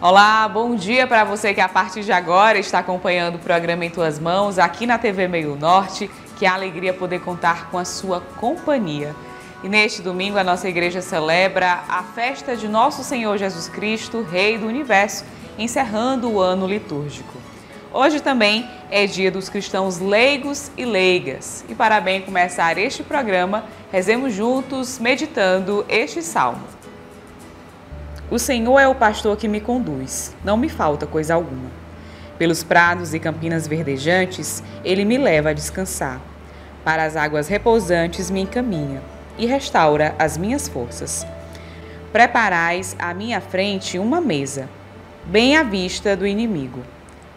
Olá, bom dia para você que a partir de agora está acompanhando o programa Em Tuas Mãos aqui na TV Meio Norte. Que alegria poder contar com a sua companhia. E neste domingo a nossa igreja celebra a festa de Nosso Senhor Jesus Cristo, Rei do Universo, encerrando o ano litúrgico. Hoje também é dia dos cristãos leigos e leigas. E para bem começar este programa, rezemos juntos meditando este salmo. O Senhor é o pastor que me conduz, não me falta coisa alguma. Pelos prados e campinas verdejantes, ele me leva a descansar. Para as águas repousantes me encaminha e restaura as minhas forças. Preparais à minha frente uma mesa, bem à vista do inimigo.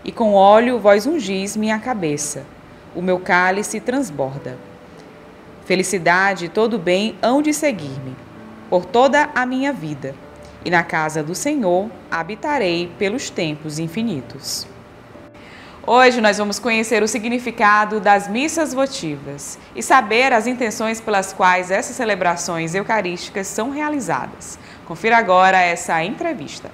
E com óleo vós ungis minha cabeça, o meu cálice transborda. Felicidade e todo bem hão de seguir-me, por toda a minha vida. E na casa do Senhor habitarei pelos tempos infinitos. Hoje nós vamos conhecer o significado das missas votivas e saber as intenções pelas quais essas celebrações eucarísticas são realizadas. Confira agora essa entrevista.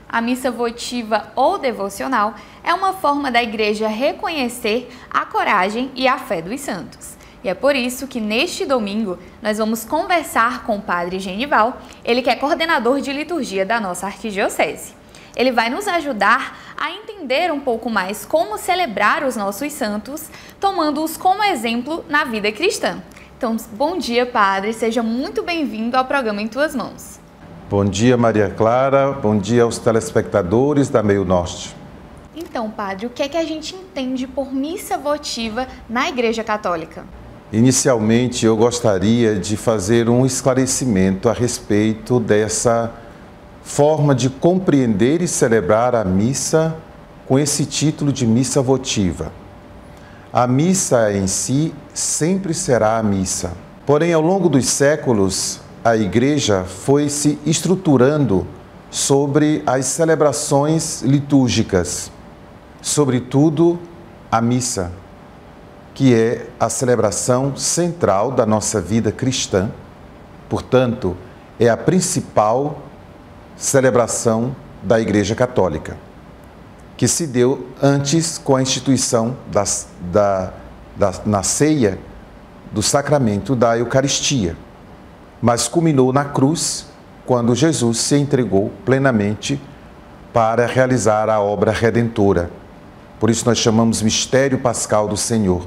A missa votiva ou devocional é uma forma da Igreja reconhecer a coragem e a fé dos santos. E é por isso que neste domingo nós vamos conversar com o Padre Genival, ele que é coordenador de liturgia da nossa arquidiocese. Ele vai nos ajudar a entender um pouco mais como celebrar os nossos santos, tomando-os como exemplo na vida cristã. Então, bom dia, Padre, seja muito bem-vindo ao programa Em Tuas Mãos. Bom dia, Maria Clara, bom dia aos telespectadores da Meio Norte. Então, Padre, o que é que a gente entende por missa votiva na Igreja Católica? Inicialmente, eu gostaria de fazer um esclarecimento a respeito dessa forma de compreender e celebrar a missa com esse título de missa votiva. A missa em si sempre será a missa. Porém, ao longo dos séculos, a Igreja foi se estruturando sobre as celebrações litúrgicas, sobretudo a missa, que é a celebração central da nossa vida cristã, portanto, é a principal celebração da Igreja Católica, que se deu antes com a instituição na ceia do sacramento da Eucaristia, mas culminou na cruz, quando Jesus se entregou plenamente para realizar a obra redentora. Por isso nós chamamos Mistério Pascal do Senhor.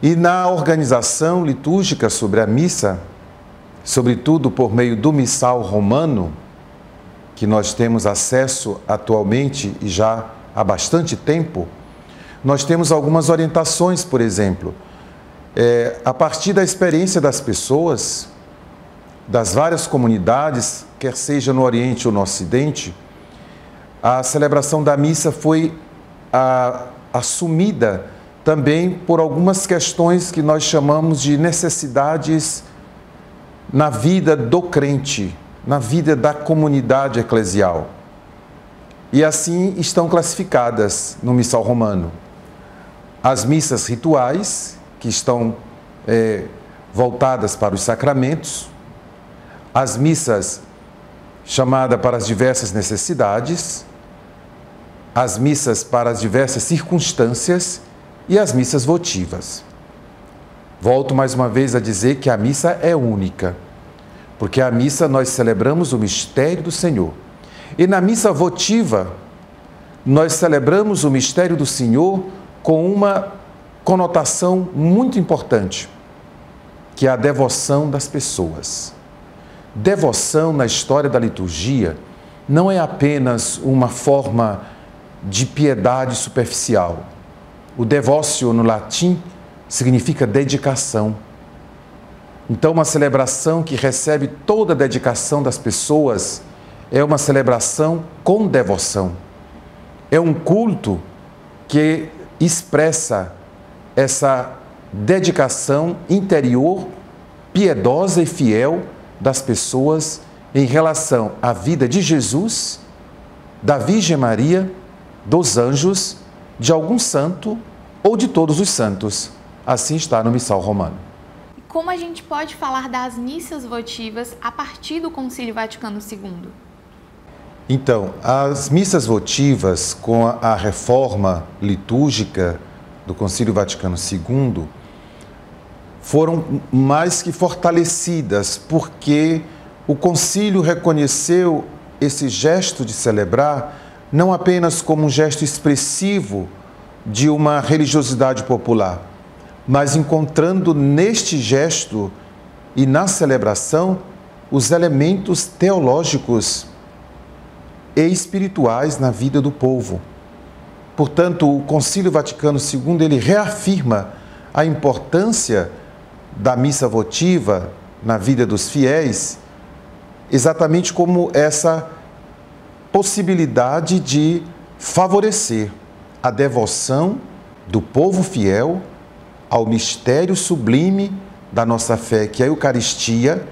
E na organização litúrgica sobre a missa, sobretudo por meio do missal romano, que nós temos acesso atualmente e já há bastante tempo, nós temos algumas orientações, por exemplo, a partir da experiência das pessoas, das várias comunidades, quer seja no Oriente ou no Ocidente, a celebração da missa foi assumida também por algumas questões que nós chamamos de necessidades na vida do crente, na vida da comunidade eclesial. E assim estão classificadas no missal romano. As missas rituais, que estão voltadas para os sacramentos, as missas chamadas para as diversas necessidades, as missas para as diversas circunstâncias e as missas votivas. Volto mais uma vez a dizer que a missa é única, porque a missa nós celebramos o mistério do Senhor. E na missa votiva, nós celebramos o mistério do Senhor com uma conotação muito importante, que é a devoção das pessoas. Devoção na história da liturgia não é apenas uma forma de piedade superficial. O devotio no latim significa dedicação. Então, uma celebração que recebe toda a dedicação das pessoas é uma celebração com devoção. É um culto que expressa essa dedicação interior, piedosa e fiel das pessoas em relação à vida de Jesus, da Virgem Maria, dos anjos, de algum santo ou de todos os santos. Assim está no missal romano. Como a gente pode falar das missas votivas a partir do Concílio Vaticano II? Então, as missas votivas com a reforma litúrgica do Concílio Vaticano II foram mais que fortalecidas, porque o concílio reconheceu esse gesto de celebrar não apenas como um gesto expressivo de uma religiosidade popular, mas encontrando neste gesto e na celebração os elementos teológicos e espirituais na vida do povo. Portanto, o Concílio Vaticano II ele reafirma a importância da missa votiva na vida dos fiéis, exatamente como essa possibilidade de favorecer a devoção do povo fiel ao mistério sublime da nossa fé, que é a Eucaristia,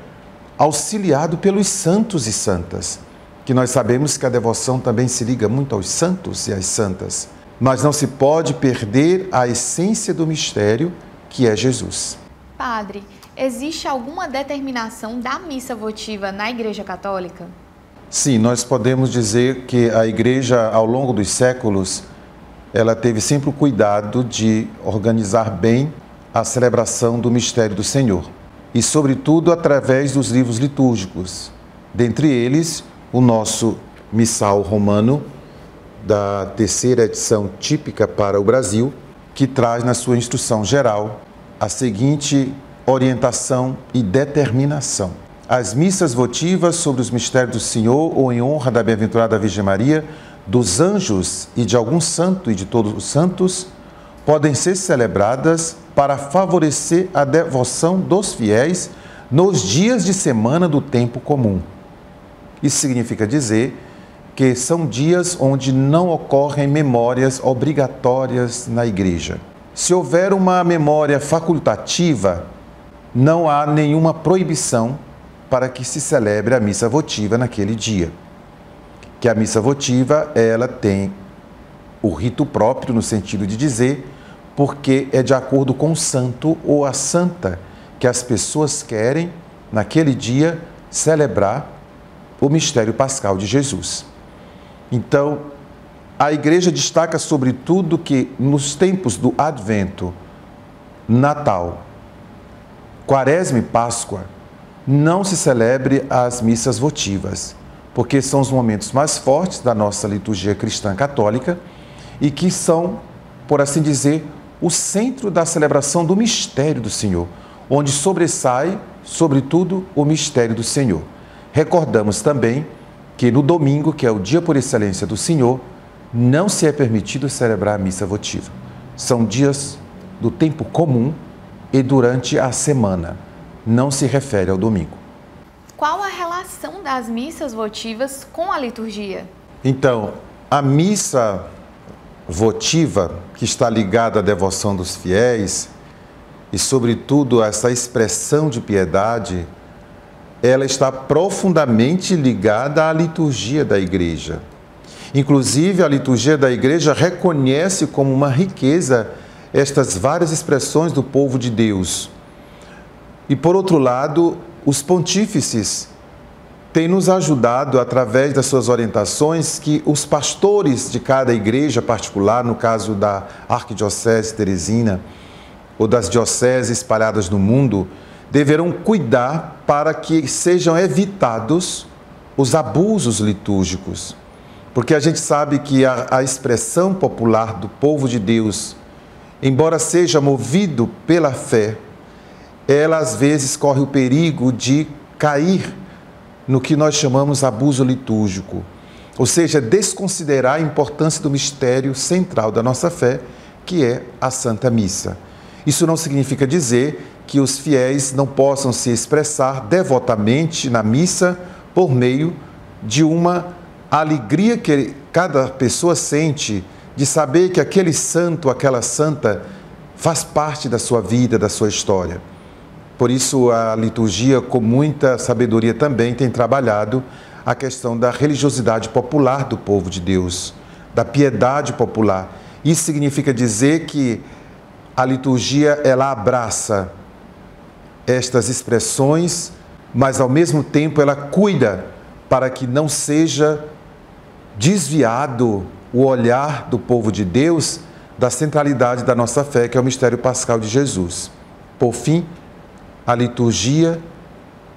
auxiliado pelos santos e santas, que nós sabemos que a devoção também se liga muito aos santos e às santas, mas não se pode perder a essência do mistério, que é Jesus. Padre, existe alguma determinação da missa votiva na Igreja Católica? Sim, nós podemos dizer que a Igreja, ao longo dos séculos, ela teve sempre o cuidado de organizar bem a celebração do mistério do Senhor. E, sobretudo, através dos livros litúrgicos. Dentre eles, o nosso Missal Romano, da terceira edição típica para o Brasil, que traz na sua instrução geral a seguinte orientação e determinação. As missas votivas sobre os mistérios do Senhor ou em honra da bem-aventurada Virgem Maria, dos anjos e de algum santo e de todos os santos, podem ser celebradas para favorecer a devoção dos fiéis nos dias de semana do tempo comum. Isso significa dizer que são dias onde não ocorrem memórias obrigatórias na igreja. Se houver uma memória facultativa, não há nenhuma proibição para que se celebre a missa votiva naquele dia. Que a missa votiva, ela tem o rito próprio, no sentido de dizer, porque é de acordo com o santo ou a santa que as pessoas querem, naquele dia, celebrar o mistério pascal de Jesus. Então, a Igreja destaca sobretudo que nos tempos do Advento, Natal, Quaresma e Páscoa, não se celebre as missas votivas, porque são os momentos mais fortes da nossa liturgia cristã católica e que são, por assim dizer, o centro da celebração do mistério do Senhor, onde sobressai, sobretudo, o mistério do Senhor. Recordamos também que no domingo, que é o dia por excelência do Senhor, não se é permitido celebrar a missa votiva. São dias do tempo comum e durante a semana. Não se refere ao domingo. Qual a relação das missas votivas com a liturgia? Então, a missa votiva, que está ligada à devoção dos fiéis e, sobretudo, a essa expressão de piedade, ela está profundamente ligada à liturgia da Igreja. Inclusive, a liturgia da Igreja reconhece como uma riqueza estas várias expressões do povo de Deus. E, por outro lado, os pontífices têm nos ajudado, através das suas orientações, que os pastores de cada igreja particular, no caso da Arquidiocese Teresina, ou das dioceses espalhadas no mundo, deverão cuidar para que sejam evitados os abusos litúrgicos. Porque a gente sabe que a expressão popular do povo de Deus, embora seja movido pela fé, ela às vezes corre o perigo de cair no que nós chamamos abuso litúrgico, ou seja, desconsiderar a importância do mistério central da nossa fé, que é a Santa Missa. Isso não significa dizer que os fiéis não possam se expressar devotamente na missa por meio de uma alegria que cada pessoa sente de saber que aquele santo, aquela santa, faz parte da sua vida, da sua história. Por isso, a liturgia, com muita sabedoria, também tem trabalhado a questão da religiosidade popular do povo de Deus, da piedade popular. Isso significa dizer que a liturgia, ela abraça estas expressões, mas, ao mesmo tempo, ela cuida para que não seja desviado o olhar do povo de Deus da centralidade da nossa fé, que é o mistério pascal de Jesus. Por fim, a liturgia,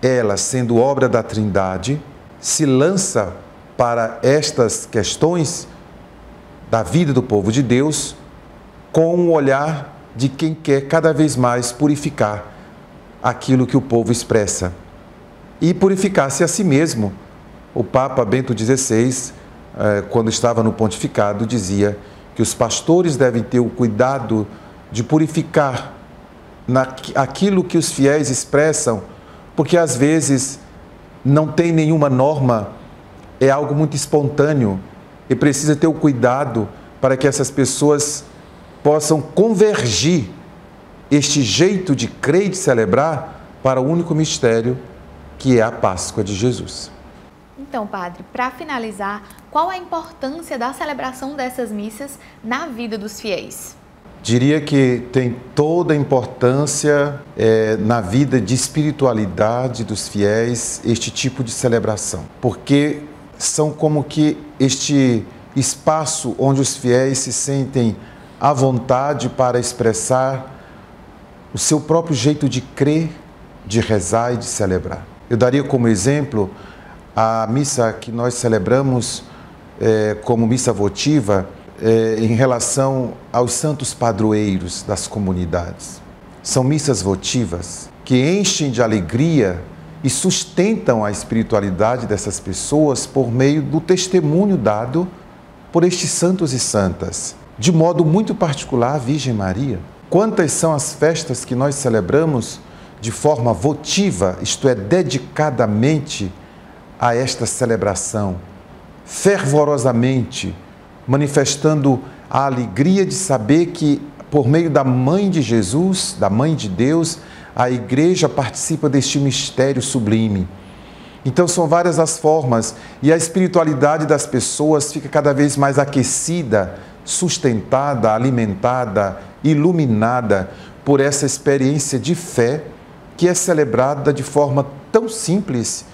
ela sendo obra da Trindade, se lança para estas questões da vida do povo de Deus com o olhar de quem quer cada vez mais purificar aquilo que o povo expressa e purificar-se a si mesmo. O Papa Bento XVI, quando estava no pontificado, dizia que os pastores devem ter o cuidado de purificar aquilo que os fiéis expressam, porque às vezes não tem nenhuma norma, é algo muito espontâneo e precisa ter o cuidado para que essas pessoas possam convergir este jeito de crer e de celebrar para o único mistério que é a Páscoa de Jesus. Então, padre, para finalizar, qual a importância da celebração dessas missas na vida dos fiéis? Diria que tem toda a importância na vida de espiritualidade dos fiéis este tipo de celebração, porque são como que este espaço onde os fiéis se sentem à vontade para expressar o seu próprio jeito de crer, de rezar e de celebrar. Eu daria como exemplo a missa que nós celebramos como missa votiva em relação aos santos padroeiros das comunidades. São missas votivas que enchem de alegria e sustentam a espiritualidade dessas pessoas por meio do testemunho dado por estes santos e santas. De modo muito particular, a Virgem Maria. Quantas são as festas que nós celebramos de forma votiva, isto é, dedicadamente a esta celebração, fervorosamente, manifestando a alegria de saber que, por meio da Mãe de Jesus, da Mãe de Deus, a Igreja participa deste mistério sublime. Então são várias as formas e a espiritualidade das pessoas fica cada vez mais aquecida, sustentada, alimentada, iluminada por essa experiência de fé que é celebrada de forma tão simples,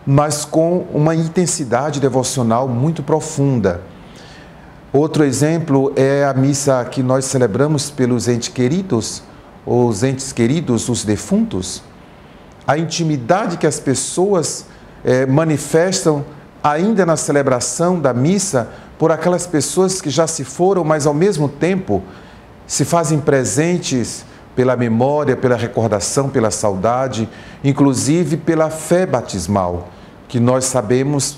mas com uma intensidade devocional muito profunda. Outro exemplo é a missa que nós celebramos pelos entes queridos, os entes queridos, os defuntos. A intimidade que as pessoas manifestam ainda na celebração da missa por aquelas pessoas que já se foram, mas ao mesmo tempo se fazem presentes pela memória, pela recordação, pela saudade, inclusive pela fé batismal, que nós sabemos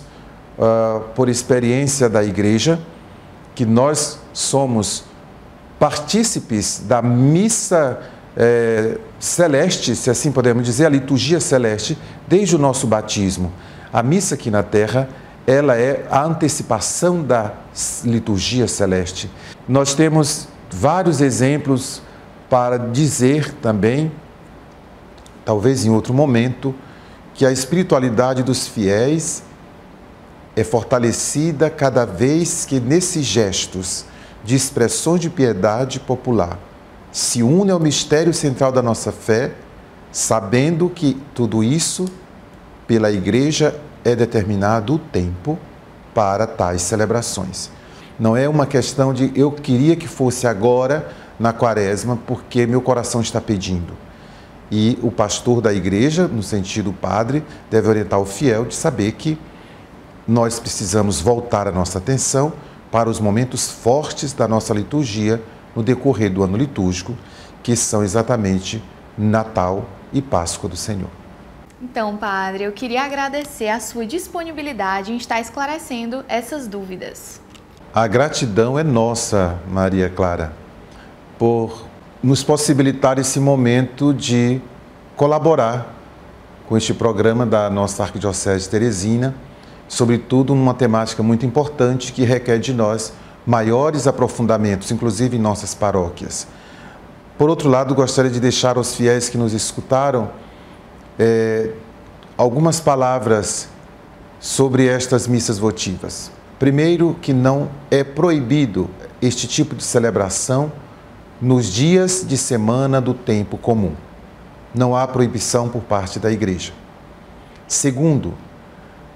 por experiência da Igreja, que nós somos partícipes da missa celeste, se assim podemos dizer, a liturgia celeste, desde o nosso batismo. A missa aqui na Terra, ela é a antecipação da liturgia celeste. Nós temos vários exemplos para dizer também, talvez em outro momento, que a espiritualidade dos fiéis é fortalecida cada vez que nesses gestos de expressões de piedade popular se une ao mistério central da nossa fé, sabendo que tudo isso, pela Igreja, é determinado o tempo para tais celebrações. Não é uma questão de eu queria que fosse agora na Quaresma, porque meu coração está pedindo. E o pastor da Igreja, no sentido padre, deve orientar o fiel de saber que nós precisamos voltar a nossa atenção para os momentos fortes da nossa liturgia no decorrer do ano litúrgico, que são exatamente Natal e Páscoa do Senhor. Então, padre, eu queria agradecer a sua disponibilidade em estar esclarecendo essas dúvidas. A gratidão é nossa, Maria Clara, por nos possibilitar esse momento de colaborar com este programa da nossa Arquidiocese de Teresina, sobretudo numa temática muito importante que requer de nós maiores aprofundamentos, inclusive em nossas paróquias. Por outro lado, gostaria de deixar aos fiéis que nos escutaram algumas palavras sobre estas missas votivas. Primeiro, que não é proibido este tipo de celebração nos dias de semana do tempo comum. Não há proibição por parte da Igreja. Segundo,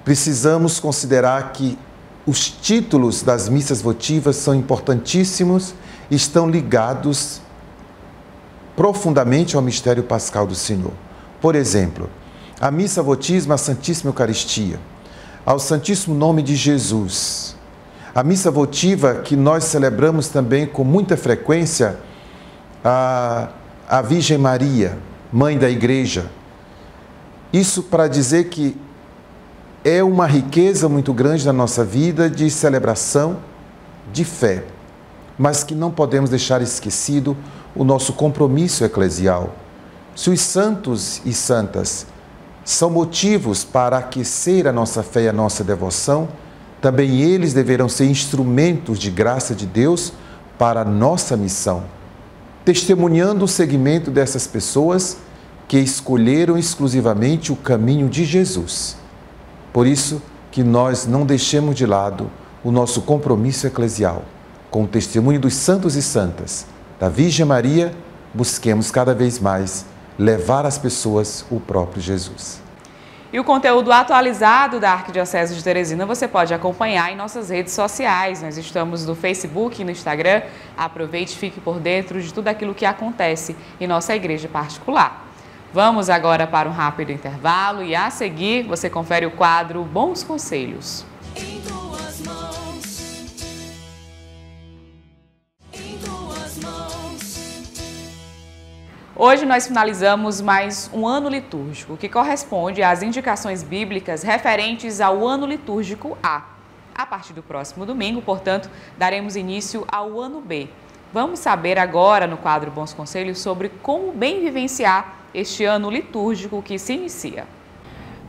precisamos considerar que os títulos das missas votivas são importantíssimos e estão ligados profundamente ao mistério pascal do Senhor. Por exemplo, a missa votisma à Santíssima Eucaristia, ao Santíssimo Nome de Jesus. A missa votiva que nós celebramos também com muita frequência, a Virgem Maria, Mãe da Igreja. Isso para dizer que é uma riqueza muito grande na nossa vida de celebração, de fé, mas que não podemos deixar esquecido o nosso compromisso eclesial. Se os santos e santas são motivos para aquecer a nossa fé e a nossa devoção, também eles deverão ser instrumentos de graça de Deus para a nossa missão, testemunhando o seguimento dessas pessoas que escolheram exclusivamente o caminho de Jesus. Por isso que nós não deixemos de lado o nosso compromisso eclesial. Com o testemunho dos santos e santas, da Virgem Maria, busquemos cada vez mais levar às pessoas o próprio Jesus. E o conteúdo atualizado da Arquidiocese de Teresina você pode acompanhar em nossas redes sociais. Nós estamos no Facebook e no Instagram. Aproveite e fique por dentro de tudo aquilo que acontece em nossa igreja particular. Vamos agora para um rápido intervalo e a seguir você confere o quadro Bons Conselhos. Em tuas mãos. Em tuas mãos. Hoje nós finalizamos mais um ano litúrgico, que corresponde às indicações bíblicas referentes ao ano litúrgico A. A partir do próximo domingo, portanto, daremos início ao ano B. Vamos saber agora no quadro Bons Conselhos sobre como bem vivenciar este ano litúrgico que se inicia.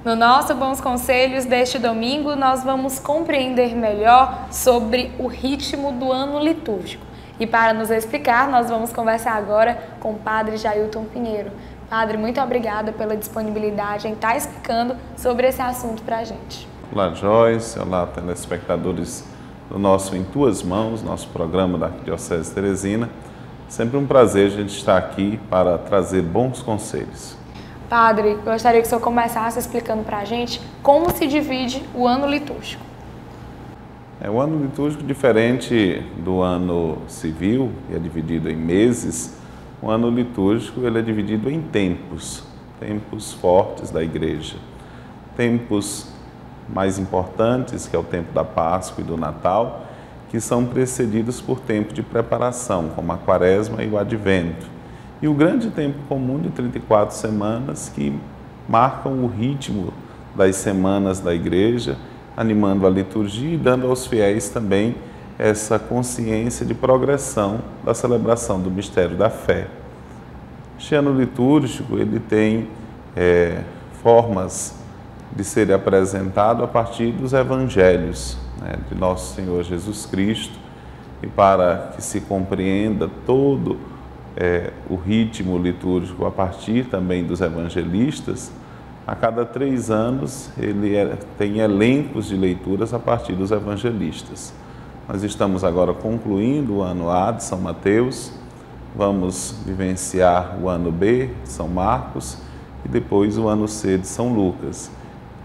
No nosso Bons Conselhos deste domingo, nós vamos compreender melhor sobre o ritmo do ano litúrgico. E para nos explicar, nós vamos conversar agora com o Padre Jailton Pinheiro. Padre, muito obrigada pela disponibilidade em estar explicando sobre esse assunto para a gente. Olá, Joyce. Olá, telespectadores do nosso Em Tuas Mãos, nosso programa da Arquidiocese de Teresina. Sempre um prazer a gente estar aqui para trazer bons conselhos. Padre, gostaria que o senhor começasse explicando para a gente como se divide o ano litúrgico. O ano litúrgico, diferente do ano civil, que é dividido em meses, o ano litúrgico ele é dividido em tempos fortes da igreja. Tempos mais importantes, que é o tempo da Páscoa e do Natal, que são precedidos por tempo de preparação, como a Quaresma e o Advento. E o grande tempo comum de 34 semanas, que marcam o ritmo das semanas da igreja, animando a liturgia e dando aos fiéis também essa consciência de progressão da celebração do mistério da fé. Este ano litúrgico ele tem formas de ser apresentado a partir dos evangelhos, de nosso Senhor Jesus Cristo, e para que se compreenda todo o ritmo litúrgico a partir também dos evangelistas, a cada 3 anos ele tem elencos de leituras a partir dos evangelistas. Nós estamos agora concluindo o ano A de São Mateus, vamos vivenciar o ano B de São Marcos e depois o ano C de São Lucas.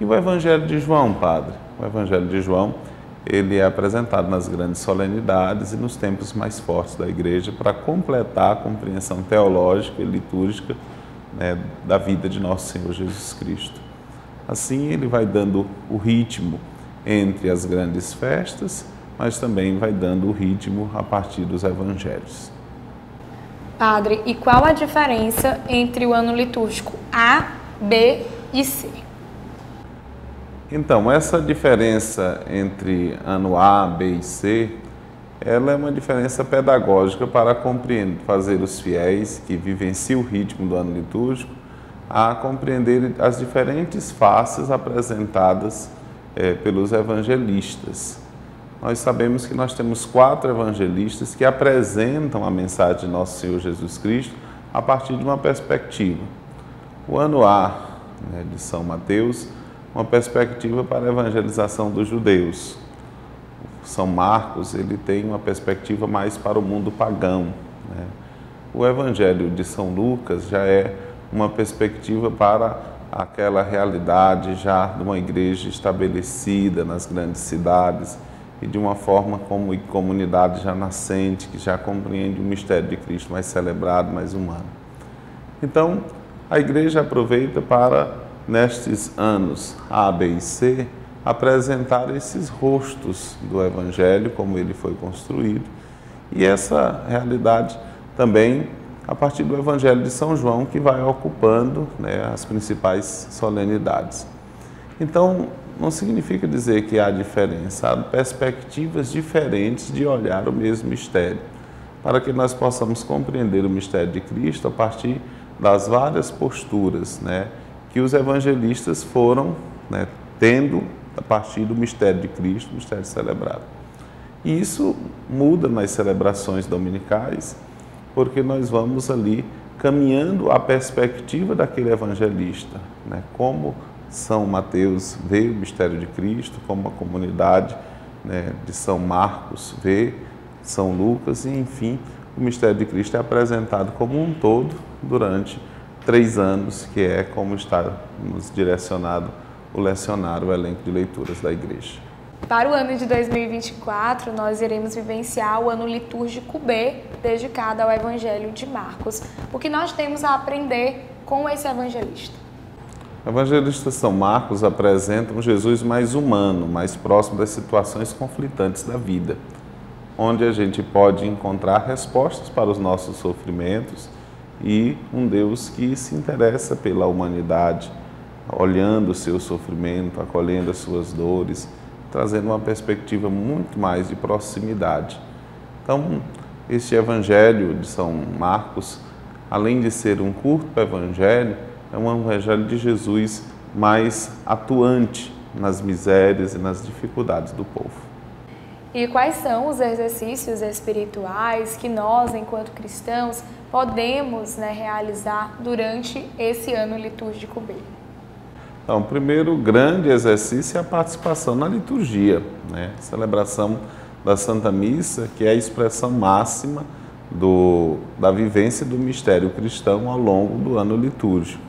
E o Evangelho de João, Padre? O Evangelho de João ele é apresentado nas grandes solenidades e nos tempos mais fortes da igreja para completar a compreensão teológica e litúrgica da vida de nosso Senhor Jesus Cristo. Assim, ele vai dando o ritmo entre as grandes festas, mas também vai dando o ritmo a partir dos evangelhos. Padre, e qual a diferença entre o ano litúrgico A, B e C? Então, essa diferença entre ano A, B e C, ela é uma diferença pedagógica para compreender, fazer os fiéis que vivenciam o ritmo do ano litúrgico a compreender as diferentes faces apresentadas pelos evangelistas. Nós sabemos que nós temos 4 evangelistas que apresentam a mensagem de nosso Senhor Jesus Cristo a partir de uma perspectiva. O ano A, de São Mateus, uma perspectiva para a evangelização dos judeus. São Marcos, ele tem uma perspectiva mais para o mundo pagão. O Evangelho de São Lucas já é uma perspectiva para aquela realidade já de uma igreja estabelecida nas grandes cidades e de uma forma como comunidade já nascente, que já compreende o mistério de Cristo mais celebrado, mais humano. Então, a igreja aproveita para, nestes anos A, B e C, apresentar esses rostos do Evangelho, como ele foi construído, e essa realidade também a partir do Evangelho de São João, que vai ocupando, né, as principais solenidades. Então, não significa dizer que há diferença, há perspectivas diferentes de olhar o mesmo mistério, para que nós possamos compreender o mistério de Cristo a partir das várias posturas, né, que os evangelistas foram, né, tendo a partir do mistério de Cristo, o mistério celebrado. E isso muda nas celebrações dominicais, porque nós vamos ali caminhando a perspectiva daquele evangelista, né, como São Mateus vê o mistério de Cristo, como a comunidade, né, de São Marcos vê, São Lucas, e enfim, o mistério de Cristo é apresentado como um todo durante 3 anos, que é como está nos direcionado o lecionário, o elenco de leituras da igreja. Para o ano de 2024, nós iremos vivenciar o ano litúrgico B, dedicado ao Evangelho de Marcos. O que nós temos a aprender com esse evangelista? O evangelista São Marcos apresenta um Jesus mais humano, mais próximo das situações conflitantes da vida, onde a gente pode encontrar respostas para os nossos sofrimentos e um Deus que se interessa pela humanidade, olhando o seu sofrimento, acolhendo as suas dores, trazendo uma perspectiva muito mais de proximidade. Então, este Evangelho de São Marcos, além de ser um curto evangelho, é um evangelho de Jesus mais atuante nas misérias e nas dificuldades do povo. E quais são os exercícios espirituais que nós, enquanto cristãos, podemos, né, realizar durante esse ano litúrgico B? Então, o primeiro grande exercício é a participação na liturgia, né? A celebração da Santa Missa, que é a expressão máxima da vivência do mistério cristão ao longo do ano litúrgico.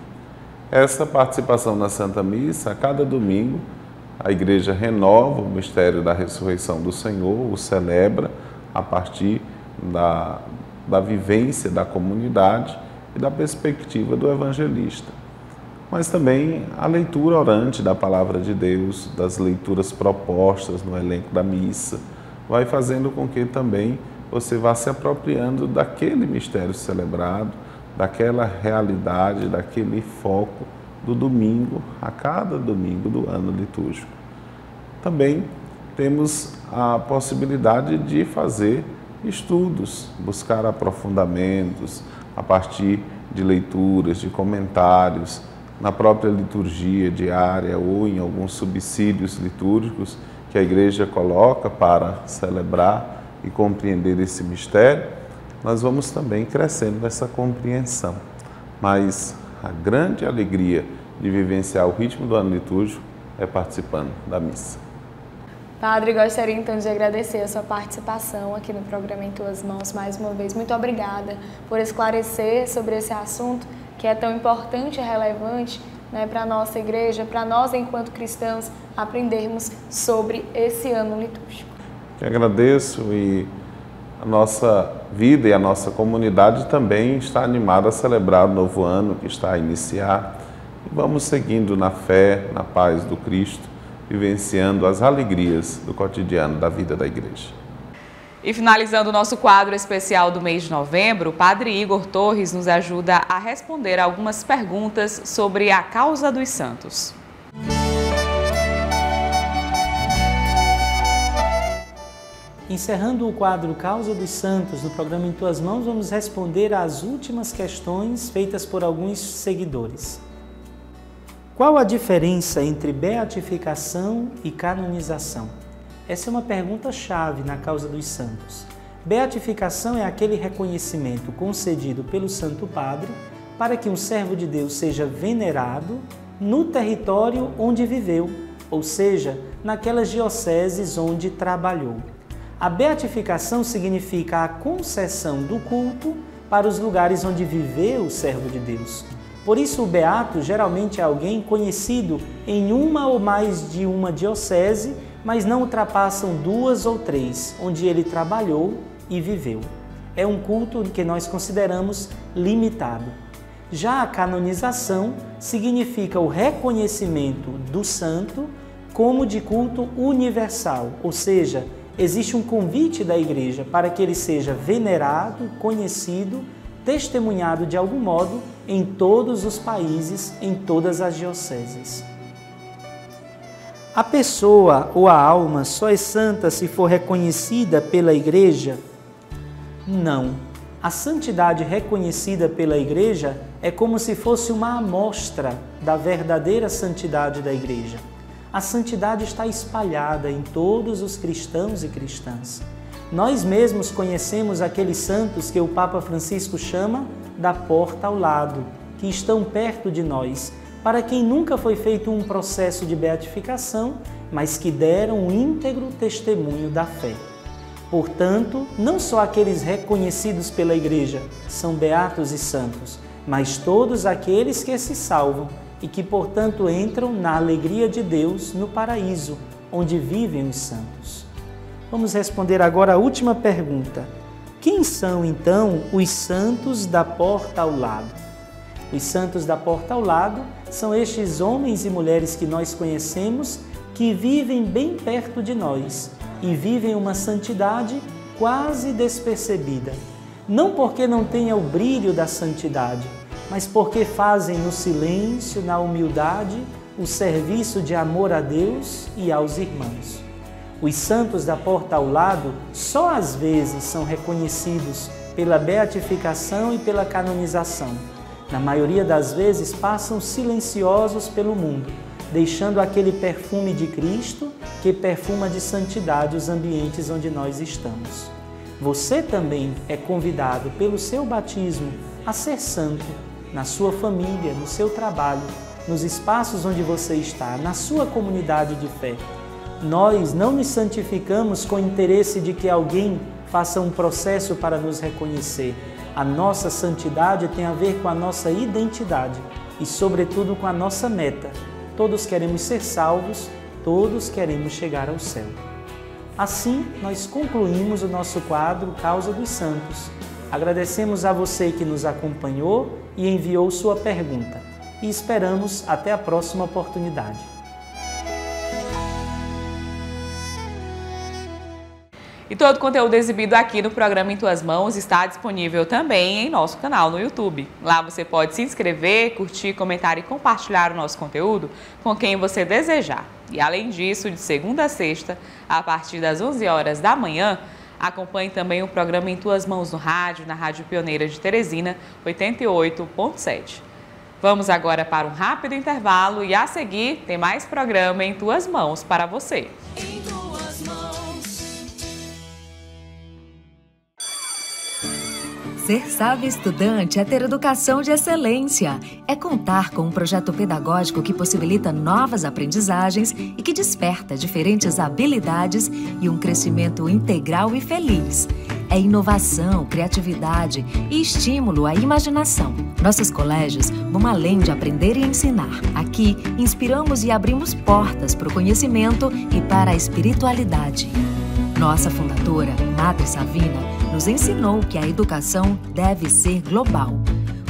Essa participação na Santa Missa, a cada domingo, a Igreja renova o mistério da ressurreição do Senhor, o celebra a partir da vivência da comunidade e da perspectiva do evangelista. Mas também a leitura orante da Palavra de Deus, das leituras propostas no elenco da missa, vai fazendo com que também você vá se apropriando daquele mistério celebrado, daquela realidade, daquele foco do domingo, a cada domingo do ano litúrgico. Também temos a possibilidade de fazer estudos, buscar aprofundamentos a partir de leituras, de comentários, na própria liturgia diária ou em alguns subsídios litúrgicos que a Igreja coloca para celebrar e compreender esse mistério, nós vamos também crescendo nessa compreensão. Mas a grande alegria de vivenciar o ritmo do ano litúrgico é participando da missa. Padre, gostaria então de agradecer a sua participação aqui no programa Em Tuas Mãos mais uma vez. Muito obrigada por esclarecer sobre esse assunto que é tão importante e relevante, né, para a nossa igreja, para nós enquanto cristãos aprendermos sobre esse ano litúrgico. Eu agradeço, e a nossa vida e a nossa comunidade também está animada a celebrar o novo ano que está a iniciar. E vamos seguindo na fé, na paz do Cristo, vivenciando as alegrias do cotidiano da vida da igreja. E finalizando o nosso quadro especial do mês de novembro, o Padre Igor Torres nos ajuda a responder algumas perguntas sobre a causa dos santos. Encerrando o quadro Causa dos Santos, no programa Em Tuas Mãos, vamos responder às últimas questões feitas por alguns seguidores. Qual a diferença entre beatificação e canonização? Essa é uma pergunta-chave na causa dos santos. Beatificação é aquele reconhecimento concedido pelo Santo Padre para que um servo de Deus seja venerado no território onde viveu, ou seja, naquelas dioceses onde trabalhou. A beatificação significa a concessão do culto para os lugares onde viveu o servo de Deus. Por isso, o beato geralmente é alguém conhecido em uma ou mais de uma diocese mas não ultrapassam 2 ou 3, onde ele trabalhou e viveu. É um culto que nós consideramos limitado. Já a canonização significa o reconhecimento do santo como de culto universal, ou seja, existe um convite da Igreja para que ele seja venerado, conhecido, testemunhado de algum modo em todos os países, em todas as dioceses. A pessoa ou a alma só é santa se for reconhecida pela Igreja? Não. A santidade reconhecida pela Igreja é como se fosse uma amostra da verdadeira santidade da Igreja. A santidade está espalhada em todos os cristãos e cristãs. Nós mesmos conhecemos aqueles santos que o Papa Francisco chama da porta ao lado, que estão perto de nós, para quem nunca foi feito um processo de beatificação, mas que deram um íntegro testemunho da fé. Portanto, não só aqueles reconhecidos pela Igreja são beatos e santos, mas todos aqueles que se salvam e que, portanto, entram na alegria de Deus no paraíso, onde vivem os santos. Vamos responder agora a última pergunta. Quem são, então, os santos da porta ao lado? Os santos da porta ao lado são estes homens e mulheres que nós conhecemos, que vivem bem perto de nós e vivem uma santidade quase despercebida. Não porque não tenha o brilho da santidade, mas porque fazem no silêncio, na humildade, o serviço de amor a Deus e aos irmãos. Os santos da porta ao lado só às vezes são reconhecidos pela beatificação e pela canonização. Na maioria das vezes passam silenciosos pelo mundo, deixando aquele perfume de Cristo que perfuma de santidade os ambientes onde nós estamos. Você também é convidado pelo seu batismo a ser santo, na sua família, no seu trabalho, nos espaços onde você está, na sua comunidade de fé. Nós não nos santificamos com o interesse de que alguém faça um processo para nos reconhecer. A nossa santidade tem a ver com a nossa identidade e, sobretudo, com a nossa meta. Todos queremos ser salvos, todos queremos chegar ao céu. Assim, nós concluímos o nosso quadro Causa dos Santos. Agradecemos a você que nos acompanhou e enviou sua pergunta. E esperamos até a próxima oportunidade. E todo o conteúdo exibido aqui no programa Em Tuas Mãos está disponível também em nosso canal no YouTube. Lá você pode se inscrever, curtir, comentar e compartilhar o nosso conteúdo com quem você desejar. E além disso, de segunda a sexta, a partir das 11 horas da manhã, acompanhe também o programa Em Tuas Mãos no rádio, na Rádio Pioneira de Teresina, 88.7. Vamos agora para um rápido intervalo e a seguir tem mais programa Em Tuas Mãos para você. Em Tuas Mãos. Ser sábio estudante é ter educação de excelência. É contar com um projeto pedagógico que possibilita novas aprendizagens e que desperta diferentes habilidades e um crescimento integral e feliz. É inovação, criatividade e estímulo à imaginação. Nossos colégios vão além de aprender e ensinar. Aqui, inspiramos e abrimos portas para o conhecimento e para a espiritualidade. Nossa fundadora, Madre Savina, nos ensinou que a educação deve ser global.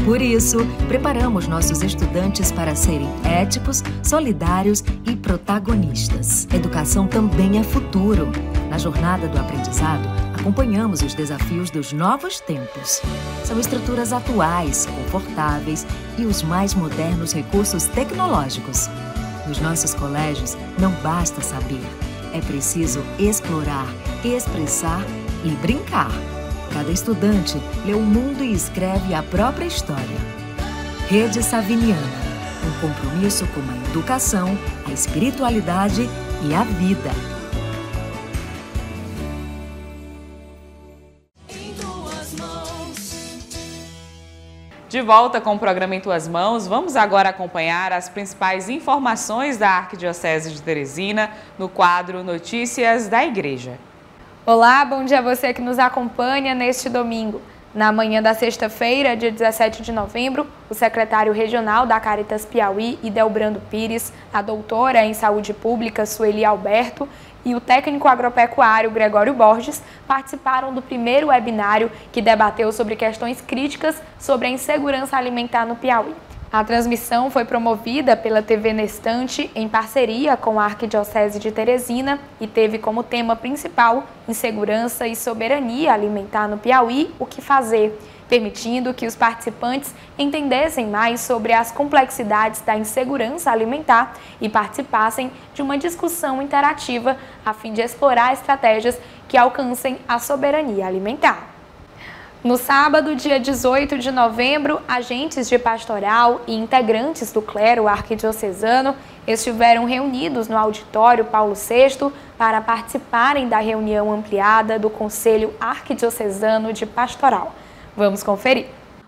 Por isso, preparamos nossos estudantes para serem éticos, solidários e protagonistas. Educação também é futuro. Na jornada do aprendizado, acompanhamos os desafios dos novos tempos. São estruturas atuais, confortáveis e os mais modernos recursos tecnológicos. Nos nossos colégios, não basta saber. É preciso explorar, expressar e brincar. Cada estudante lê o mundo e escreve a própria história. Rede Saviniana, um compromisso com a educação, a espiritualidade e a vida. De volta com o programa Em Tuas Mãos, vamos agora acompanhar as principais informações da Arquidiocese de Teresina no quadro Notícias da Igreja. Olá, bom dia a você que nos acompanha neste domingo. Na manhã da sexta-feira, dia 17 de novembro, o secretário regional da Caritas Piauí, Idelbrando Pires, a doutora em Saúde Pública, Sueli Alberto, e o técnico agropecuário Gregório Borges participaram do primeiro webinário que debateu sobre questões críticas sobre a insegurança alimentar no Piauí. A transmissão foi promovida pela TV Nestante em parceria com a Arquidiocese de Teresina e teve como tema principal insegurança e soberania alimentar no Piauí, o que fazer, permitindo que os participantes entendessem mais sobre as complexidades da insegurança alimentar e participassem de uma discussão interativa a fim de explorar estratégias que alcancem a soberania alimentar. No sábado, dia 18 de novembro, agentes de pastoral e integrantes do clero arquidiocesano estiveram reunidos no auditório Paulo VI para participarem da reunião ampliada do Conselho Arquidiocesano de Pastoral. Vamos conferir.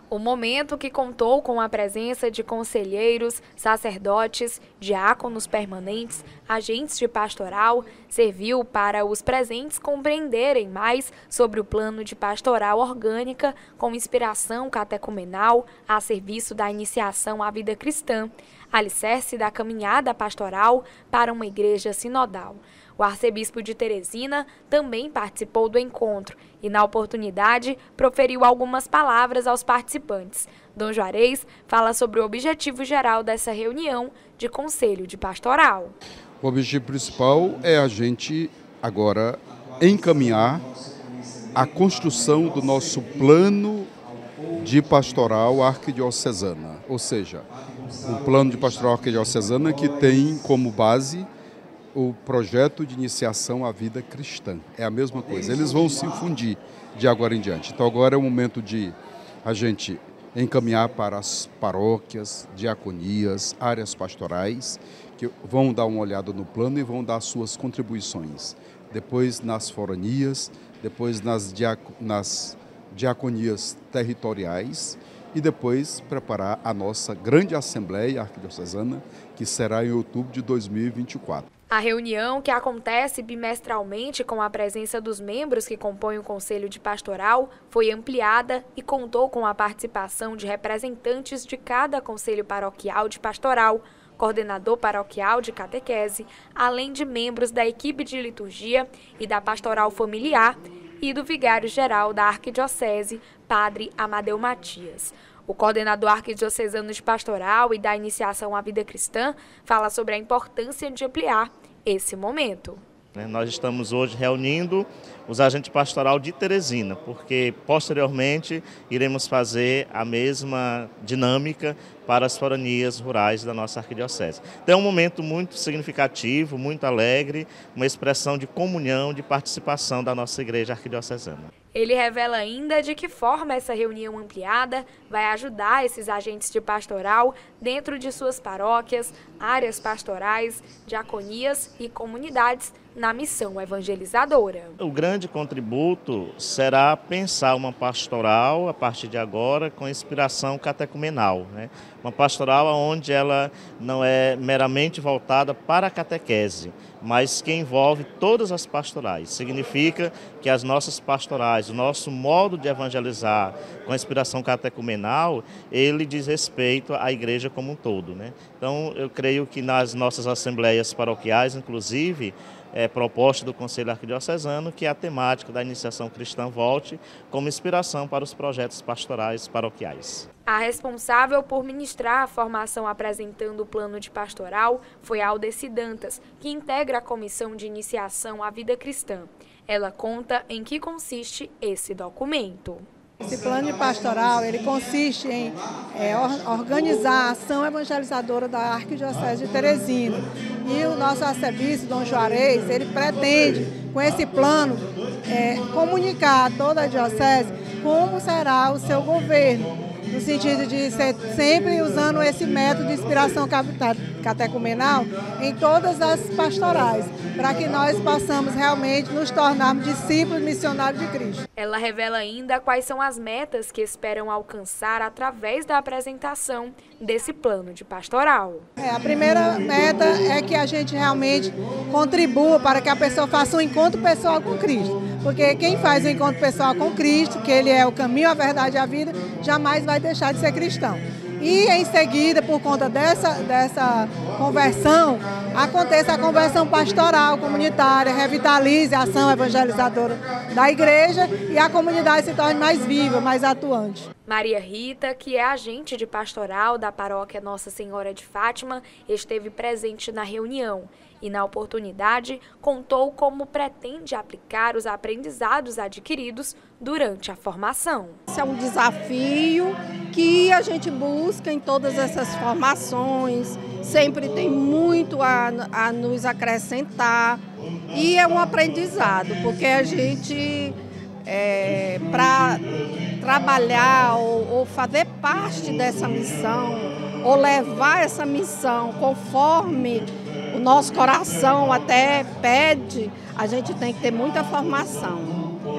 O momento, que contou com a presença de conselheiros, sacerdotes, diáconos permanentes, agentes de pastoral, serviu para os presentes compreenderem mais sobre o plano de pastoral orgânica com inspiração catecumenal a serviço da iniciação à vida cristã, alicerce da caminhada pastoral para uma igreja sinodal. O arcebispo de Teresina também participou do encontro e, na oportunidade, proferiu algumas palavras aos participantes. Dom Juarez fala sobre o objetivo geral dessa reunião de Conselho de Pastoral. O objetivo principal é a gente agora encaminhar a construção do nosso plano de pastoral arquidiocesana, ou seja, um plano de pastoral arquidiocesana que tem como base o projeto de iniciação à vida cristã. É a mesma coisa, eles vão se fundir de agora em diante. Então agora é o momento de a gente encaminhar para as paróquias, diaconias, áreas pastorais, que vão dar uma olhada no plano e vão dar suas contribuições. Depois nas foranias, depois nas diaconias territoriais e depois preparar a nossa grande Assembleia Arquidiocesana, que será em outubro de 2024. A reunião, que acontece bimestralmente com a presença dos membros que compõem o Conselho de Pastoral, foi ampliada e contou com a participação de representantes de cada Conselho Paroquial de Pastoral, coordenador paroquial de catequese, além de membros da equipe de liturgia e da pastoral familiar e do vigário-geral da Arquidiocese, Padre Amadeu Matias. O coordenador arquidiocesano de pastoral e da iniciação à vida cristã fala sobre a importância de ampliar esse momento. Nós estamos hoje reunindo os agentes pastoral de Teresina, porque posteriormente iremos fazer a mesma dinâmica para as foranias rurais da nossa arquidiocese. Então é um momento muito significativo, muito alegre, uma expressão de comunhão, de participação da nossa igreja arquidiocesana. Ele revela ainda de que forma essa reunião ampliada vai ajudar esses agentes de pastoral dentro de suas paróquias, áreas pastorais, diaconias e comunidades na missão evangelizadora. O grande contributo será pensar uma pastoral, a partir de agora, com inspiração catecumenal, Uma pastoral onde ela não é meramente voltada para a catequese, mas que envolve todas as pastorais. Significa que as nossas pastorais, o nosso modo de evangelizar com a inspiração catecumenal, ele diz respeito à igreja como um todo, Então, eu creio que nas nossas assembleias paroquiais, inclusive, é proposta do Conselho Arquidiocesano que a temática da iniciação cristã volte como inspiração para os projetos pastorais paroquiais. A responsável por ministrar a formação apresentando o plano de pastoral foi a Aldeci Dantas, que integra a Comissão de Iniciação à Vida Cristã. Ela conta em que consiste esse documento. Esse plano de pastoral, ele consiste em organizar a ação evangelizadora da Arquidiocese de Teresina. E o nosso arcebispo, Dom Juarez, ele pretende, com esse plano, comunicar a toda a diocese como será o seu governo, no sentido de ser sempre usando esse método de inspiração catecumenal em todas as pastorais, para que nós possamos realmente nos tornarmos discípulos missionários de Cristo. Ela revela ainda quais são as metas que esperam alcançar através da apresentação desse plano de pastoral. A primeira meta é que a gente realmente contribua para que a pessoa faça um encontro pessoal com Cristo, porque quem faz um encontro pessoal com Cristo, que Ele é o caminho, a verdade e a vida, jamais vai deixar de ser cristão. E em seguida, por conta dessa conversão, aconteça a conversão pastoral comunitária, revitalize a ação evangelizadora da igreja e a comunidade se torne mais viva, mais atuante. Maria Rita, que é agente de pastoral da paróquia Nossa Senhora de Fátima, esteve presente na reunião e, na oportunidade, contou como pretende aplicar os aprendizados adquiridos durante a formação. Esse é um desafio que a gente busca em todas essas formações, sempre tem muito a nos acrescentar e é um aprendizado, porque a gente, para trabalhar ou fazer parte dessa missão, ou levar essa missão conforme o nosso coração até pede, a gente tem que ter muita formação.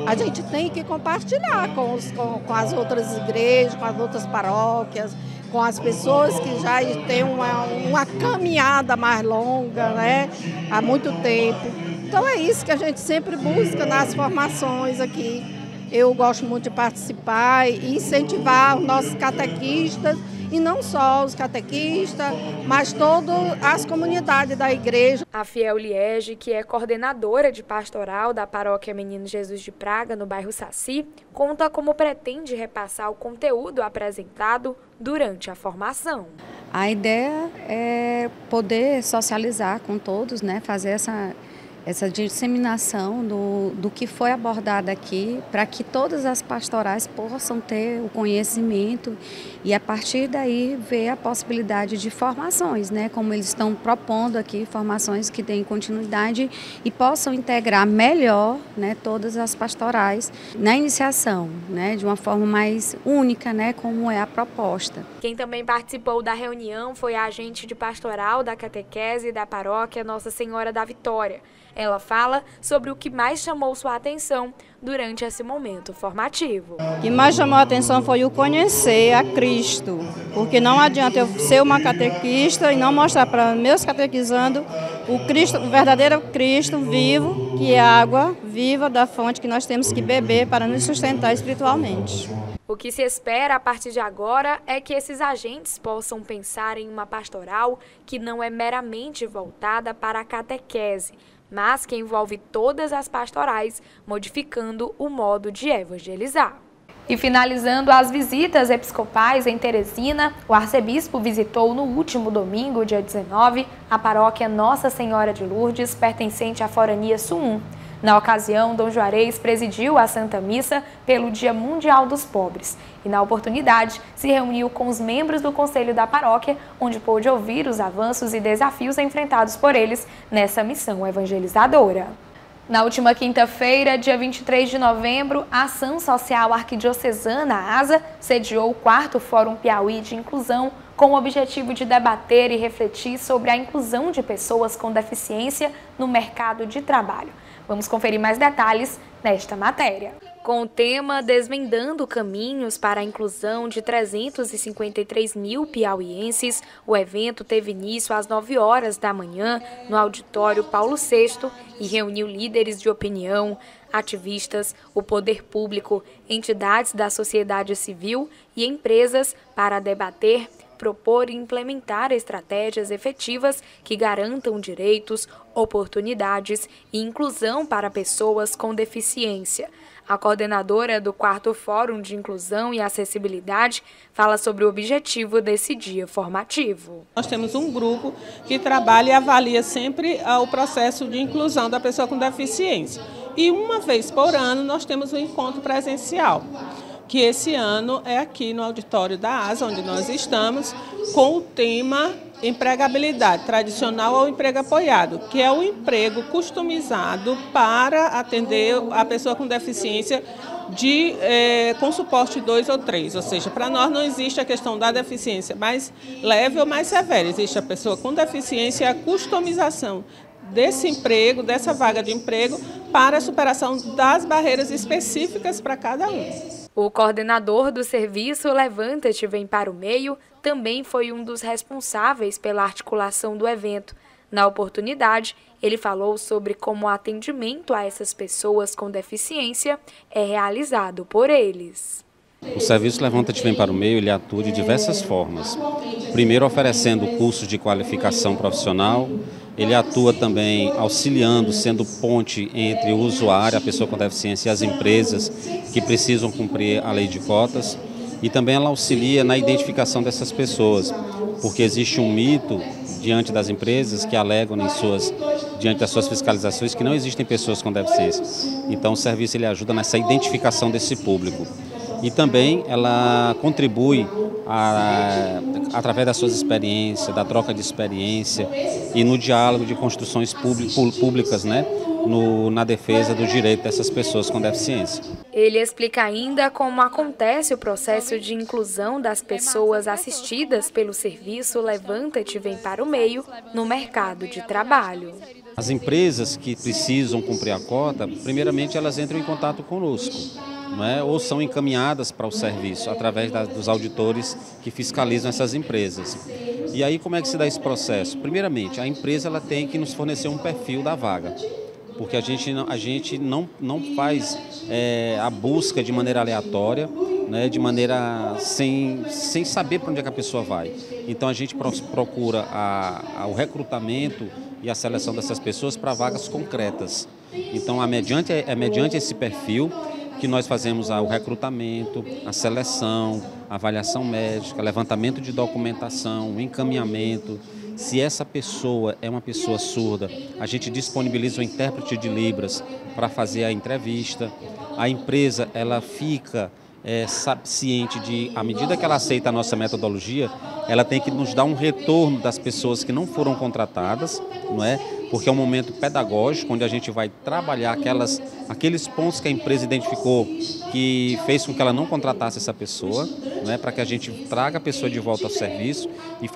A gente tem que compartilhar com as outras igrejas, com as outras paróquias, com as pessoas que já têm uma caminhada mais longa, né, há muito tempo. Então é isso que a gente sempre busca nas formações aqui. Eu gosto muito de participar e incentivar os nossos catequistas, e não só os catequistas, mas todas as comunidades da igreja. A Fiel Liege, que é coordenadora de pastoral da paróquia Menino Jesus de Praga, no bairro Saci, conta como pretende repassar o conteúdo apresentado durante a formação. A ideia é poder socializar com todos, né, fazer essa disseminação do que foi abordado aqui, para que todas as pastorais possam ter o conhecimento e, a partir daí, ver a possibilidade de formações, né, como eles estão propondo aqui, formações que deem continuidade e possam integrar melhor, né, todas as pastorais na iniciação, né, de uma forma mais única, né, como é a proposta. Quem também participou da reunião foi a agente de pastoral da catequese da paróquia Nossa Senhora da Vitória. Ela fala sobre o que mais chamou sua atenção durante esse momento formativo. O que mais chamou a atenção foi o conhecer a Cristo, porque não adianta eu ser uma catequista e não mostrar para meus catequizandos o Cristo, o verdadeiro Cristo vivo, que é a água viva da fonte que nós temos que beber para nos sustentar espiritualmente. O que se espera a partir de agora é que esses agentes possam pensar em uma pastoral que não é meramente voltada para a catequese, mas que envolve todas as pastorais, modificando o modo de evangelizar. E finalizando as visitas episcopais em Teresina, o arcebispo visitou no último domingo, dia 19, a paróquia Nossa Senhora de Lourdes, pertencente à Forania Sul 1. Na ocasião, Dom Juarez presidiu a Santa Missa pelo Dia Mundial dos Pobres e, na oportunidade, se reuniu com os membros do Conselho da Paróquia, onde pôde ouvir os avanços e desafios enfrentados por eles nessa missão evangelizadora. Na última quinta-feira, dia 23 de novembro, a Ação Social Arquidiocesana, ASA, sediou o 4º Fórum Piauí de Inclusão, com o objetivo de debater e refletir sobre a inclusão de pessoas com deficiência no mercado de trabalho. Vamos conferir mais detalhes nesta matéria. Com o tema Desvendando Caminhos para a Inclusão de 353 mil piauienses, o evento teve início às 9 horas da manhã no auditório Paulo VI e reuniu líderes de opinião, ativistas, o poder público, entidades da sociedade civil e empresas para debater, propor e implementar estratégias efetivas que garantam direitos, oportunidades e inclusão para pessoas com deficiência. A coordenadora do 4º Fórum de Inclusão e Acessibilidade fala sobre o objetivo desse dia formativo. Nós temos um grupo que trabalha e avalia sempre o processo de inclusão da pessoa com deficiência. E uma vez por ano nós temos um encontro presencial, que esse ano é aqui no auditório da ASA, onde nós estamos, com o tema empregabilidade, tradicional ao emprego apoiado, que é o emprego customizado para atender a pessoa com deficiência com suporte 2 ou 3, ou seja, para nós não existe a questão da deficiência mais leve ou mais severa, existe a pessoa com deficiência e a customização desse emprego, dessa vaga de emprego, para a superação das barreiras específicas para cada um. O coordenador do serviço Levanta-te Vem para o Meio também foi um dos responsáveis pela articulação do evento. Na oportunidade, ele falou sobre como o atendimento a essas pessoas com deficiência é realizado por eles. O serviço Levanta-te Vem para o Meio ele atua de diversas formas. primeiro oferecendo cursos de qualificação profissional. Ele atua também auxiliando, sendo ponte entre o usuário, a pessoa com deficiência, e as empresas que precisam cumprir a lei de cotas. E também ela auxilia na identificação dessas pessoas, porque existe um mito diante das empresas que alegam diante das suas fiscalizações que não existem pessoas com deficiência. Então o serviço ele ajuda nessa identificação desse público. E também ela contribui através das suas experiências, da troca de experiência e no diálogo de construções públicas, né, na defesa do direito dessas pessoas com deficiência. Ele explica ainda como acontece o processo de inclusão das pessoas assistidas pelo serviço Levanta-te Vem para o Meio no mercado de trabalho. As empresas que precisam cumprir a cota, primeiramente elas entram em contato conosco, né, ou são encaminhadas para o serviço através dos auditores que fiscalizam essas empresas. E aí como é que se dá esse processo? Primeiramente, a empresa ela tem que nos fornecer um perfil da vaga, porque a gente não faz a busca de maneira aleatória, né, de maneira sem saber para onde é que a pessoa vai. Então a gente procura o recrutamento e a seleção dessas pessoas para vagas concretas. Então é mediante esse perfil que nós fazemos o recrutamento, a seleção, a avaliação médica, levantamento de documentação, o encaminhamento. Se essa pessoa é uma pessoa surda, a gente disponibiliza o intérprete de Libras para fazer a entrevista. A empresa ela fica ciente de, à medida que ela aceita a nossa metodologia, ela tem que nos dar um retorno das pessoas que não foram contratadas, não é? Porque é um momento pedagógico onde a gente vai trabalhar aqueles pontos que a empresa identificou que fez com que ela não contratasse essa pessoa, né, para que a gente traga a pessoa de volta ao serviço e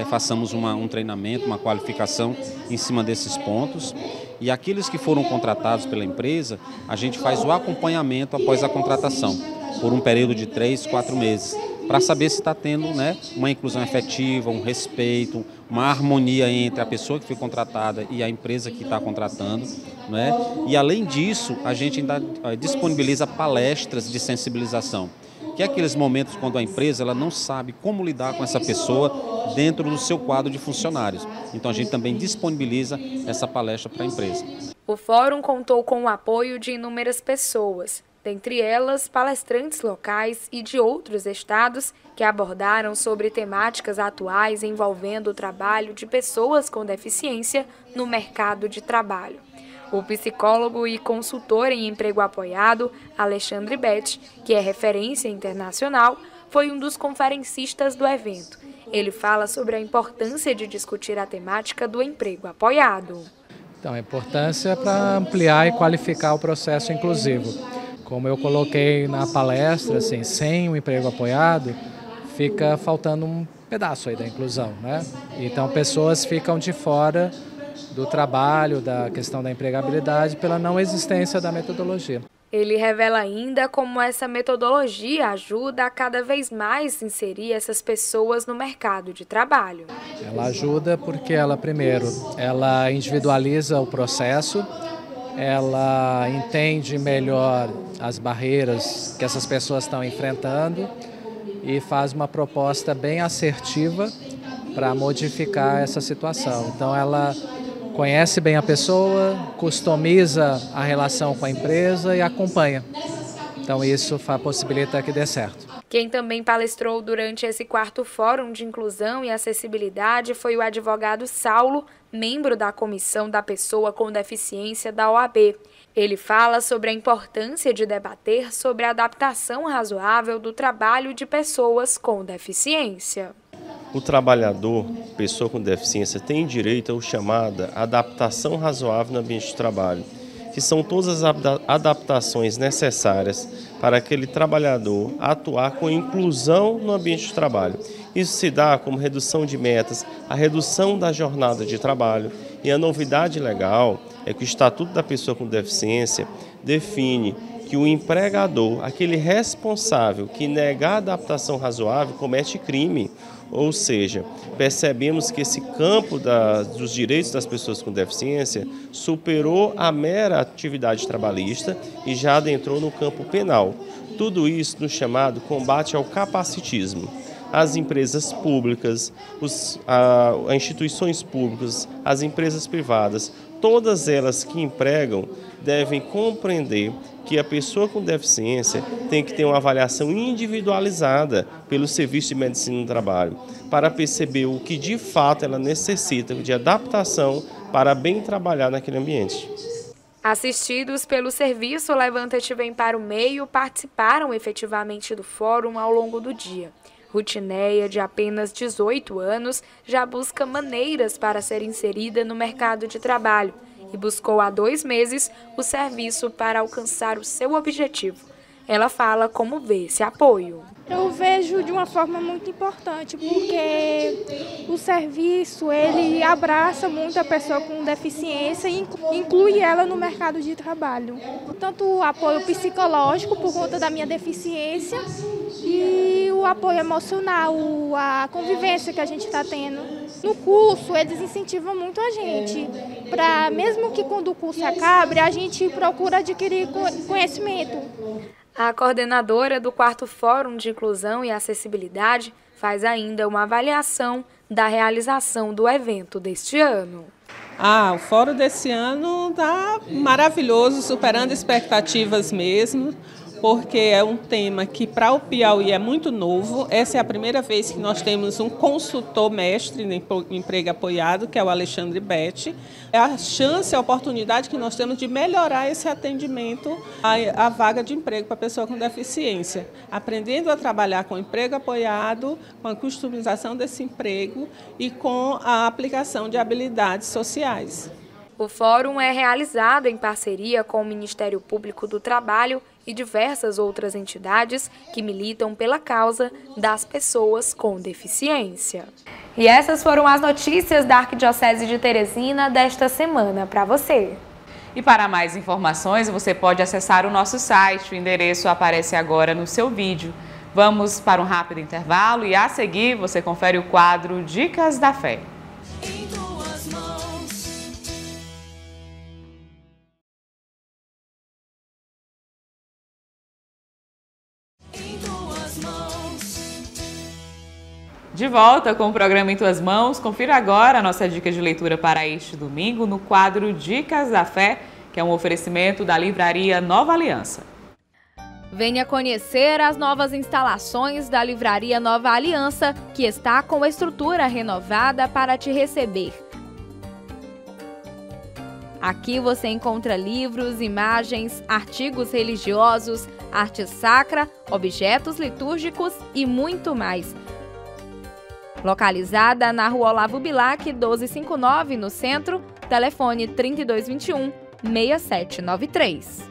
façamos um treinamento, uma qualificação em cima desses pontos. E aqueles que foram contratados pela empresa, a gente faz o acompanhamento após a contratação, por um período de 3, 4 meses, para saber se está tendo, né, uma inclusão efetiva, um respeito, uma harmonia entre a pessoa que foi contratada e a empresa que está contratando, né? E além disso, a gente ainda disponibiliza palestras de sensibilização, que é aqueles momentos quando a empresa ela não sabe como lidar com essa pessoa dentro do seu quadro de funcionários. Então a gente também disponibiliza essa palestra para a empresa. O fórum contou com o apoio de inúmeras pessoas, dentre elas palestrantes locais e de outros estados que abordaram sobre temáticas atuais envolvendo o trabalho de pessoas com deficiência no mercado de trabalho. O psicólogo e consultor em emprego apoiado, Alexandre Beth, que é referência internacional, foi um dos conferencistas do evento. Ele fala sobre a importância de discutir a temática do emprego apoiado. Então, a importância é para ampliar e qualificar o processo inclusivo. Como eu coloquei na palestra, assim, sem o emprego apoiado, fica faltando um pedaço aí da inclusão, né? Então, pessoas ficam de fora do trabalho, da questão da empregabilidade, pela não existência da metodologia. Ele revela ainda como essa metodologia ajuda a cada vez mais inserir essas pessoas no mercado de trabalho. Ela ajuda porque ela individualiza o processo, ela entende melhor as barreiras que essas pessoas estão enfrentando e faz uma proposta bem assertiva para modificar essa situação. Então ela conhece bem a pessoa, customiza a relação com a empresa e acompanha. Então isso possibilita que dê certo. Quem também palestrou durante esse 4º Fórum de Inclusão e Acessibilidade foi o advogado Saulo, membro da Comissão da Pessoa com Deficiência da OAB. Ele fala sobre a importância de debater sobre a adaptação razoável do trabalho de pessoas com deficiência. O trabalhador, pessoa com deficiência, tem direito ao chamado adaptação razoável no ambiente de trabalho, que são todas as adaptações necessárias para aquele trabalhador atuar com inclusão no ambiente de trabalho. Isso se dá como redução de metas, a redução da jornada de trabalho. E a novidade legal é que o Estatuto da Pessoa com Deficiência define que o empregador, aquele responsável que negar a adaptação razoável, comete crime. Ou seja, percebemos que esse campo dos direitos das pessoas com deficiência superou a mera atividade trabalhista e já adentrou no campo penal. Tudo isso no chamado combate ao capacitismo. as empresas públicas, as instituições públicas, as empresas privadas, todas elas que empregam devem compreender que a pessoa com deficiência tem que ter uma avaliação individualizada pelo Serviço de Medicina do Trabalho, para perceber o que de fato ela necessita de adaptação para bem trabalhar naquele ambiente. Assistidos pelo serviço Levanta-te Vem para o Meio, participaram efetivamente do fórum ao longo do dia. Rutineia, de apenas 18 anos, já busca maneiras para ser inserida no mercado de trabalho e buscou há 2 meses o serviço para alcançar o seu objetivo. Ela fala como vê esse apoio. Eu vejo de uma forma muito importante, porque o serviço ele abraça muito a pessoa com deficiência e inclui ela no mercado de trabalho. Tanto o apoio psicológico por conta da minha deficiência e o apoio emocional, a convivência que a gente está tendo. No curso, eles incentivam muito a gente, para mesmo que quando o curso acabe, a gente procura adquirir conhecimento. A coordenadora do 4º Fórum de Inclusão e Acessibilidade faz ainda uma avaliação da realização do evento deste ano. O fórum desse ano está maravilhoso, superando expectativas mesmo, porque é um tema que para o Piauí é muito novo. Essa é a primeira vez que nós temos um consultor mestre em emprego apoiado, que é o Alexandre Betti. É a chance, a oportunidade que nós temos de melhorar esse atendimento à vaga de emprego para a pessoa com deficiência, aprendendo a trabalhar com emprego apoiado, com a customização desse emprego e com a aplicação de habilidades sociais. O fórum é realizado em parceria com o Ministério Público do Trabalho e diversas outras entidades que militam pela causa das pessoas com deficiência. E essas foram as notícias da Arquidiocese de Teresina desta semana para você. E para mais informações, você pode acessar o nosso site, o endereço aparece agora no seu vídeo. Vamos para um rápido intervalo e a seguir você confere o quadro Dicas da Fé. De volta com o programa Em Tuas Mãos, confira agora a nossa dica de leitura para este domingo no quadro Dicas da Fé, que é um oferecimento da Livraria Nova Aliança. Venha conhecer as novas instalações da Livraria Nova Aliança, que está com a estrutura renovada para te receber. Aqui você encontra livros, imagens, artigos religiosos, arte sacra, objetos litúrgicos e muito mais. Localizada na Rua Olavo Bilac, 1259, no centro, telefone 3221-6793.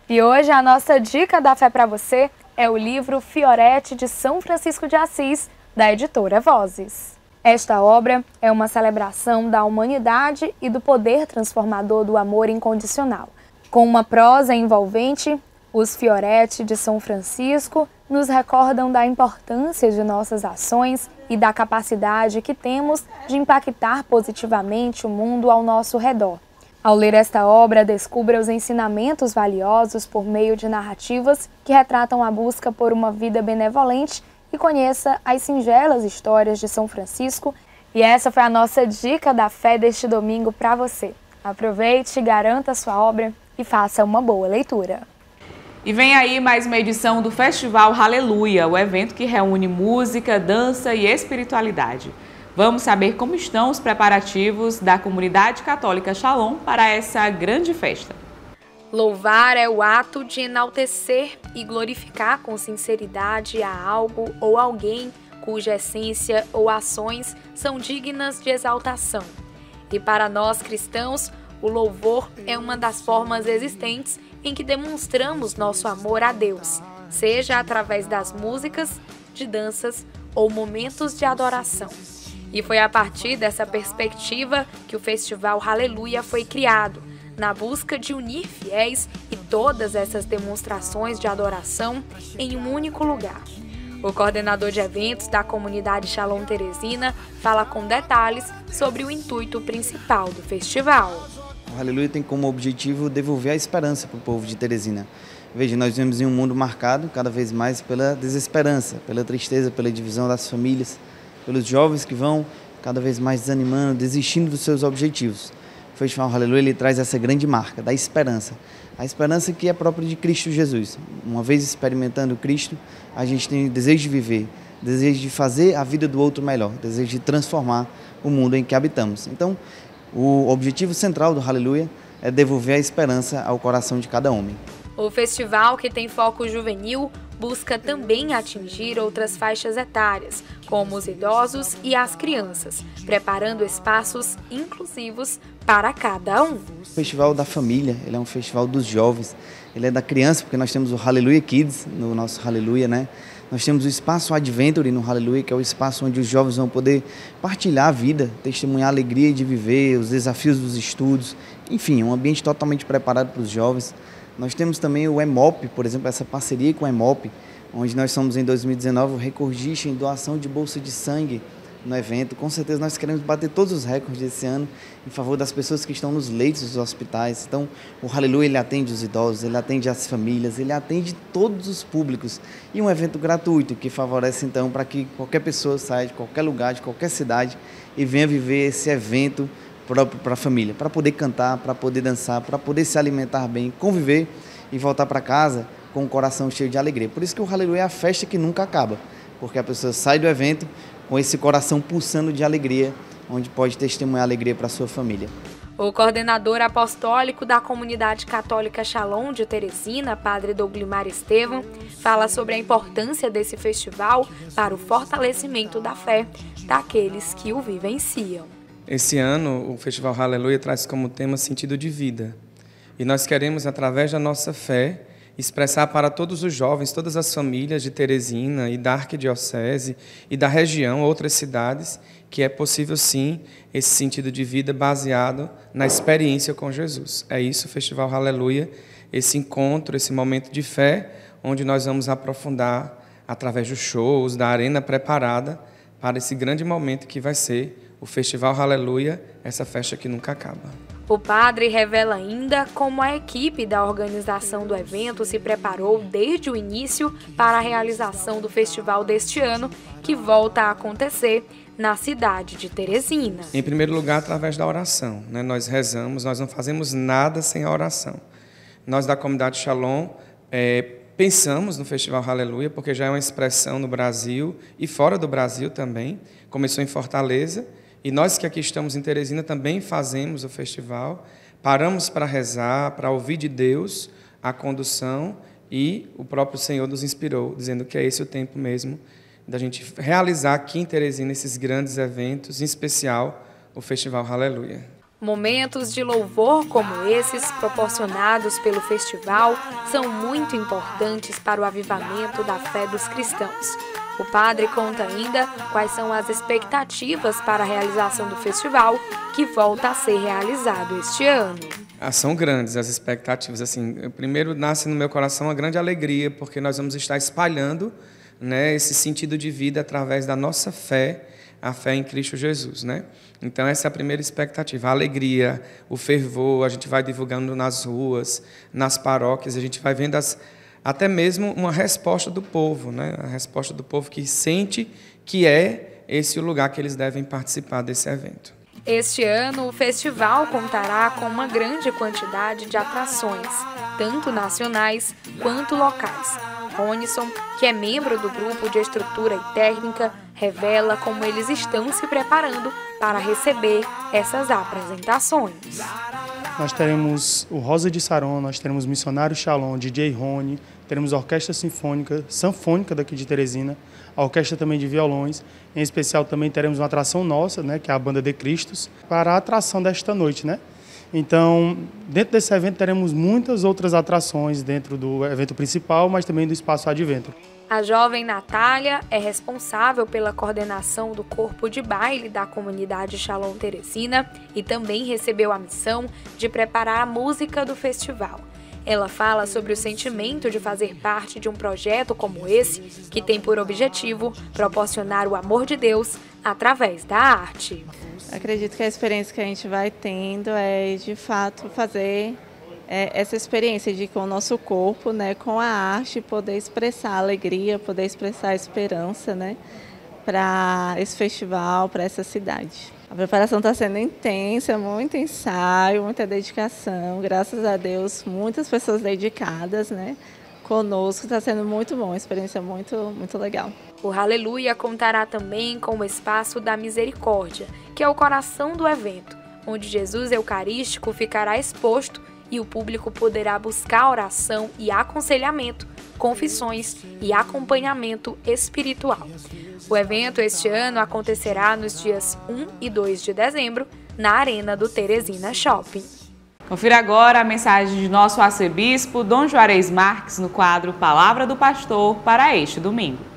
E hoje a nossa dica da fé para você é o livro Fiorete de São Francisco de Assis, da editora Vozes. Esta obra é uma celebração da humanidade e do poder transformador do amor incondicional. Com uma prosa envolvente, os Fiorete de São Francisco nos recordam da importância de nossas ações e da capacidade que temos de impactar positivamente o mundo ao nosso redor. Ao ler esta obra, descubra os ensinamentos valiosos por meio de narrativas que retratam a busca por uma vida benevolente e conheça as singelas histórias de São Francisco. E essa foi a nossa dica da fé deste domingo para você. Aproveite, garanta a sua obra e faça uma boa leitura. E vem aí mais uma edição do Festival Aleluia, o evento que reúne música, dança e espiritualidade. Vamos saber como estão os preparativos da comunidade católica Shalom para essa grande festa. Louvar é o ato de enaltecer e glorificar com sinceridade a algo ou alguém cuja essência ou ações são dignas de exaltação. E para nós cristãos, o louvor é uma das formas existentes em que demonstramos nosso amor a Deus, seja através das músicas, de danças ou momentos de adoração. E foi a partir dessa perspectiva que o Festival Aleluia foi criado, na busca de unir fiéis e todas essas demonstrações de adoração em um único lugar. O coordenador de eventos da comunidade Shalom Teresina fala com detalhes sobre o intuito principal do festival. O Aleluia tem como objetivo devolver a esperança para o povo de Teresina. Veja, nós vivemos em um mundo marcado cada vez mais pela desesperança, pela tristeza, pela divisão das famílias, pelos jovens que vão cada vez mais desanimando, desistindo dos seus objetivos. O Festival Aleluia ele traz essa grande marca da esperança, a esperança que é própria de Cristo Jesus. Uma vez experimentando Cristo, a gente tem desejo de viver, desejo de fazer a vida do outro melhor, desejo de transformar o mundo em que habitamos. Então, o objetivo central do Aleluia é devolver a esperança ao coração de cada homem. O festival, que tem foco juvenil, busca também atingir outras faixas etárias, como os idosos e as crianças, preparando espaços inclusivos para cada um. O Festival da Família, ele é um festival dos jovens, ele é da criança, porque nós temos o Aleluia Kids no nosso Aleluia, né? Nós temos o espaço Adventure no Aleluia, que é o espaço onde os jovens vão poder partilhar a vida, testemunhar a alegria de viver, os desafios dos estudos, enfim, um ambiente totalmente preparado para os jovens. Nós temos também o EMOP, por exemplo, essa parceria com o EMOP, onde nós somos em 2019 o recordista em doação de bolsa de sangue no evento. Com certeza nós queremos bater todos os recordes desse ano em favor das pessoas que estão nos leitos dos hospitais. Então, o Aleluia ele atende os idosos, ele atende as famílias, ele atende todos os públicos. E um evento gratuito que favorece então para que qualquer pessoa saia de qualquer lugar, de qualquer cidade e venha viver esse evento próprio para a família, para poder cantar, para poder dançar, para poder se alimentar bem, conviver e voltar para casa com o coração cheio de alegria. Por isso que o Aleluia é a festa que nunca acaba, porque a pessoa sai do evento com esse coração pulsando de alegria, onde pode testemunhar alegria para a sua família. O coordenador apostólico da Comunidade Católica Shalom de Teresina, Padre Douglimar Estevam, fala sobre a importância desse festival para o fortalecimento da fé daqueles que o vivenciam. Esse ano, o Festival Aleluia traz como tema sentido de vida. E nós queremos, através da nossa fé, expressar para todos os jovens, todas as famílias de Teresina e da Arquidiocese e da região, outras cidades, que é possível sim esse sentido de vida baseado na experiência com Jesus. É isso o Festival Aleluia, esse encontro, esse momento de fé, onde nós vamos aprofundar através dos shows, da arena preparada para esse grande momento que vai ser o Festival Aleluia, essa festa que nunca acaba. O padre revela ainda como a equipe da organização do evento se preparou desde o início para a realização do festival deste ano, que volta a acontecer na cidade de Teresina. Em primeiro lugar, através da oração, né? Nós rezamos, nós não fazemos nada sem a oração. Nós da comunidade Shalom pensamos no Festival Aleluia, porque já é uma expressão no Brasil e fora do Brasil também. Começou em Fortaleza. E nós que aqui estamos em Teresina também fazemos o festival, paramos para rezar, para ouvir de Deus a condução e o próprio Senhor nos inspirou, dizendo que é esse o tempo mesmo da gente realizar aqui em Teresina esses grandes eventos, em especial o Festival Aleluia. Momentos de louvor como esses, proporcionados pelo festival, são muito importantes para o avivamento da fé dos cristãos. O padre conta ainda quais são as expectativas para a realização do festival, que volta a ser realizado este ano. São grandes as expectativas. Assim, primeiro nasce no meu coração uma grande alegria, porque nós vamos estar espalhando, né, esse sentido de vida através da nossa fé, a fé em Cristo Jesus, né? Então essa é a primeira expectativa, a alegria, o fervor, a gente vai divulgando nas ruas, nas paróquias, a gente vai vendo até mesmo uma resposta do povo, né? A resposta do povo que sente que é esse o lugar que eles devem participar desse evento. Este ano, o festival contará com uma grande quantidade de atrações, tanto nacionais quanto locais. Ronison, que é membro do grupo de estrutura e técnica, revela como eles estão se preparando para receber essas apresentações. Nós teremos o Rosa de Saron, nós teremos Missionário Shalom, DJ Rony, teremos a Orquestra Sanfônica daqui de Teresina, a orquestra também de violões. Em especial também teremos uma atração nossa, né, que é a Banda de Cristos, para a atração desta noite, né? Então, dentro desse evento teremos muitas outras atrações dentro do evento principal, mas também do espaço Adventure. A jovem Natália é responsável pela coordenação do corpo de baile da comunidade Shalom Teresina e também recebeu a missão de preparar a música do festival. Ela fala sobre o sentimento de fazer parte de um projeto como esse, que tem por objetivo proporcionar o amor de Deus através da arte. Acredito que a experiência que a gente vai tendo é, de fato, fazer essa experiência de com o nosso corpo, né, com a arte, poder expressar a alegria, poder expressar a esperança, né, para esse festival, para essa cidade. A preparação está sendo intensa, muito ensaio, muita dedicação, graças a Deus, muitas pessoas dedicadas, né, conosco, está sendo muito bom, uma experiência muito legal. O Hallelujah contará também com o Espaço da Misericórdia, que é o coração do evento, onde Jesus Eucarístico ficará exposto e o público poderá buscar oração e aconselhamento, confissões e acompanhamento espiritual. O evento este ano acontecerá nos dias 1 e 2 de dezembro, na Arena do Teresina Shopping. Confira agora a mensagem de nosso arcebispo, Dom Juarez Marques, no quadro Palavra do Pastor para este domingo.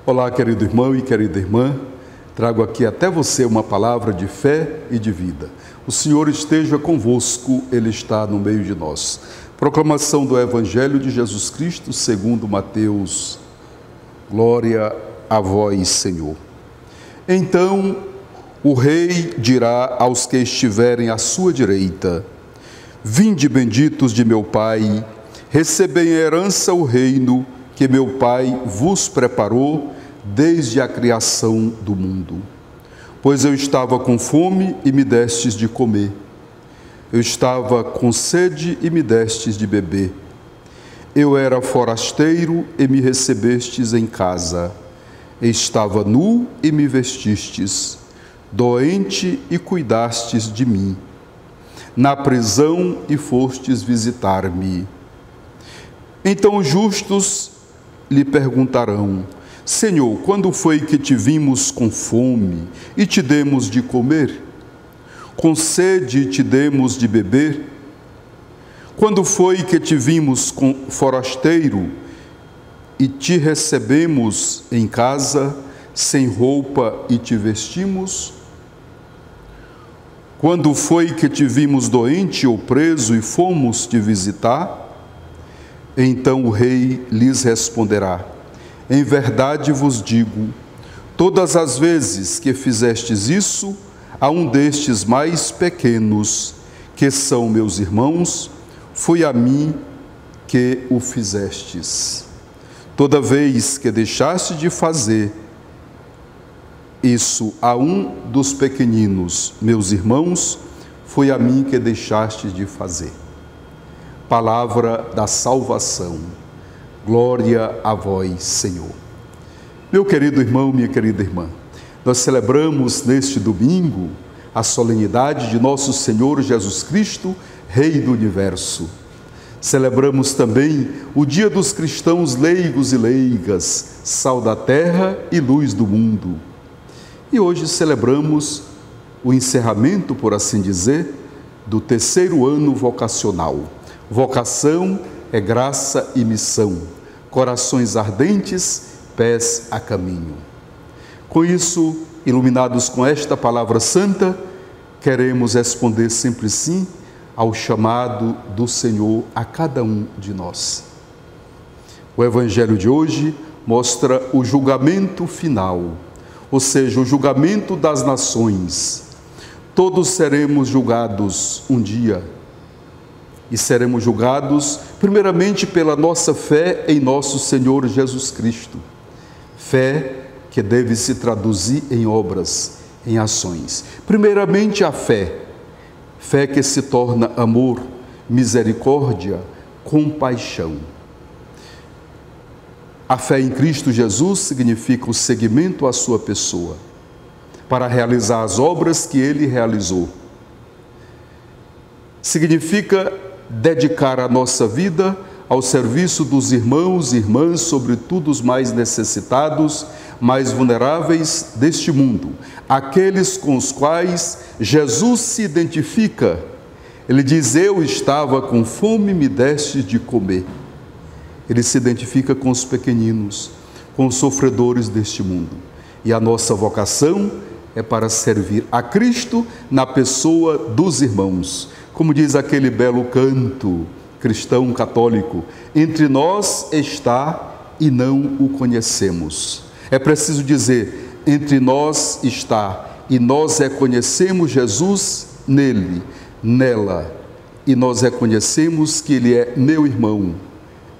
Olá, querido irmão e querida irmã, trago aqui até você uma palavra de fé e de vida. O Senhor esteja convosco, Ele está no meio de nós. Proclamação do Evangelho de Jesus Cristo segundo Mateus. Glória a vós, Senhor. Então o rei dirá aos que estiverem à sua direita: vinde, benditos de meu Pai, recebei em herança o reino que meu Pai vos preparou desde a criação do mundo. Pois eu estava com fome e me destes de comer. Eu estava com sede e me destes de beber. Eu era forasteiro e me recebestes em casa. Estava nu e me vestistes, doente e cuidastes de mim. Na prisão e fostes visitar-me. Então os justos lhe perguntarão: Senhor, quando foi que te vimos com fome e te demos de comer? Com sede e te demos de beber? Quando foi que te vimos com forasteiro e te recebemos em casa, sem roupa e te vestimos? Quando foi que te vimos doente ou preso e fomos te visitar? Então o rei lhes responderá: em verdade vos digo, todas as vezes que fizestes isso a um destes mais pequenos, que são meus irmãos, foi a mim que o fizestes. Toda vez que deixaste de fazer isso a um dos pequeninos, meus irmãos, foi a mim que deixaste de fazer. Palavra da salvação. Glória a vós, Senhor. Meu querido irmão, minha querida irmã, nós celebramos neste domingo a solenidade de nosso Senhor Jesus Cristo, Rei do Universo. Celebramos também o Dia dos Cristãos leigos e leigas, sal da terra e luz do mundo. E hoje celebramos o encerramento, por assim dizer, do terceiro ano vocacional. Vocação é graça e missão. Corações ardentes, pés a caminho. Com isso, iluminados com esta palavra santa, queremos responder sempre sim ao chamado do Senhor a cada um de nós. O Evangelho de hoje mostra o julgamento final, ou seja, o julgamento das nações. Todos seremos julgados um dia. E seremos julgados primeiramente pela nossa fé em nosso Senhor Jesus Cristo. Fé que deve se traduzir em obras, em ações. Primeiramente a fé. Fé que se torna amor, misericórdia, compaixão. A fé em Cristo Jesus significa o seguimento à sua pessoa, para realizar as obras que Ele realizou. Significa dedicar a nossa vida ao serviço dos irmãos e irmãs, sobretudo os mais necessitados, mais vulneráveis deste mundo, aqueles com os quais Jesus se identifica. Ele diz: eu estava com fome, me deste de comer. Ele se identifica com os pequeninos, com os sofredores deste mundo. E a nossa vocação é para servir a Cristo na pessoa dos irmãos. Como diz aquele belo canto, cristão católico, entre nós está e não o conhecemos. É preciso dizer, entre nós está e nós reconhecemos Jesus nele, nela, e nós reconhecemos que ele é meu irmão,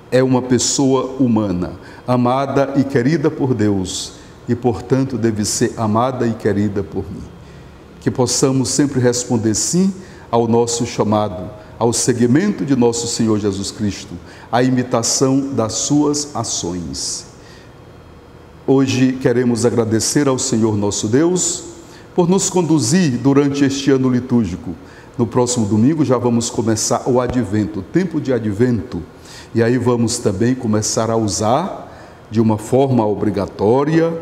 é uma pessoa humana, amada e querida por Deus, e portanto deve ser amada e querida por mim. Que possamos sempre responder sim ao nosso chamado, ao seguimento de nosso Senhor Jesus Cristo, à imitação das suas ações. Hoje queremos agradecer ao Senhor nosso Deus por nos conduzir durante este ano litúrgico. No próximo domingo já vamos começar o Advento, o tempo de Advento, e aí vamos também começar a usar de uma forma obrigatória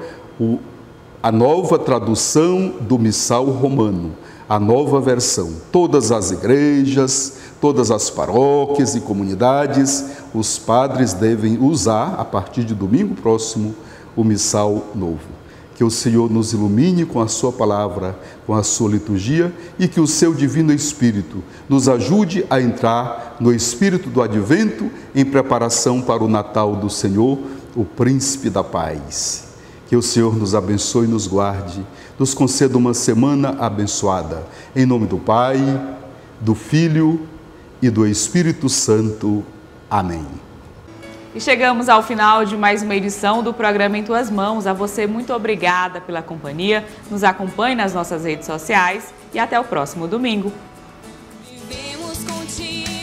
a nova tradução do Missal Romano, a nova versão. Todas as igrejas, todas as paróquias e comunidades, os padres devem usar, a partir de domingo próximo, o Missal Novo. Que o Senhor nos ilumine com a sua palavra, com a sua liturgia, e que o seu Divino Espírito nos ajude a entrar no espírito do Advento em preparação para o Natal do Senhor, o Príncipe da Paz. Que o Senhor nos abençoe e nos guarde, nos conceda uma semana abençoada. Em nome do Pai, do Filho e do Espírito Santo. Amém. E chegamos ao final de mais uma edição do programa Em Tuas Mãos. A você, muito obrigada pela companhia. Nos acompanhe nas nossas redes sociais e até o próximo domingo. Vivemos contigo.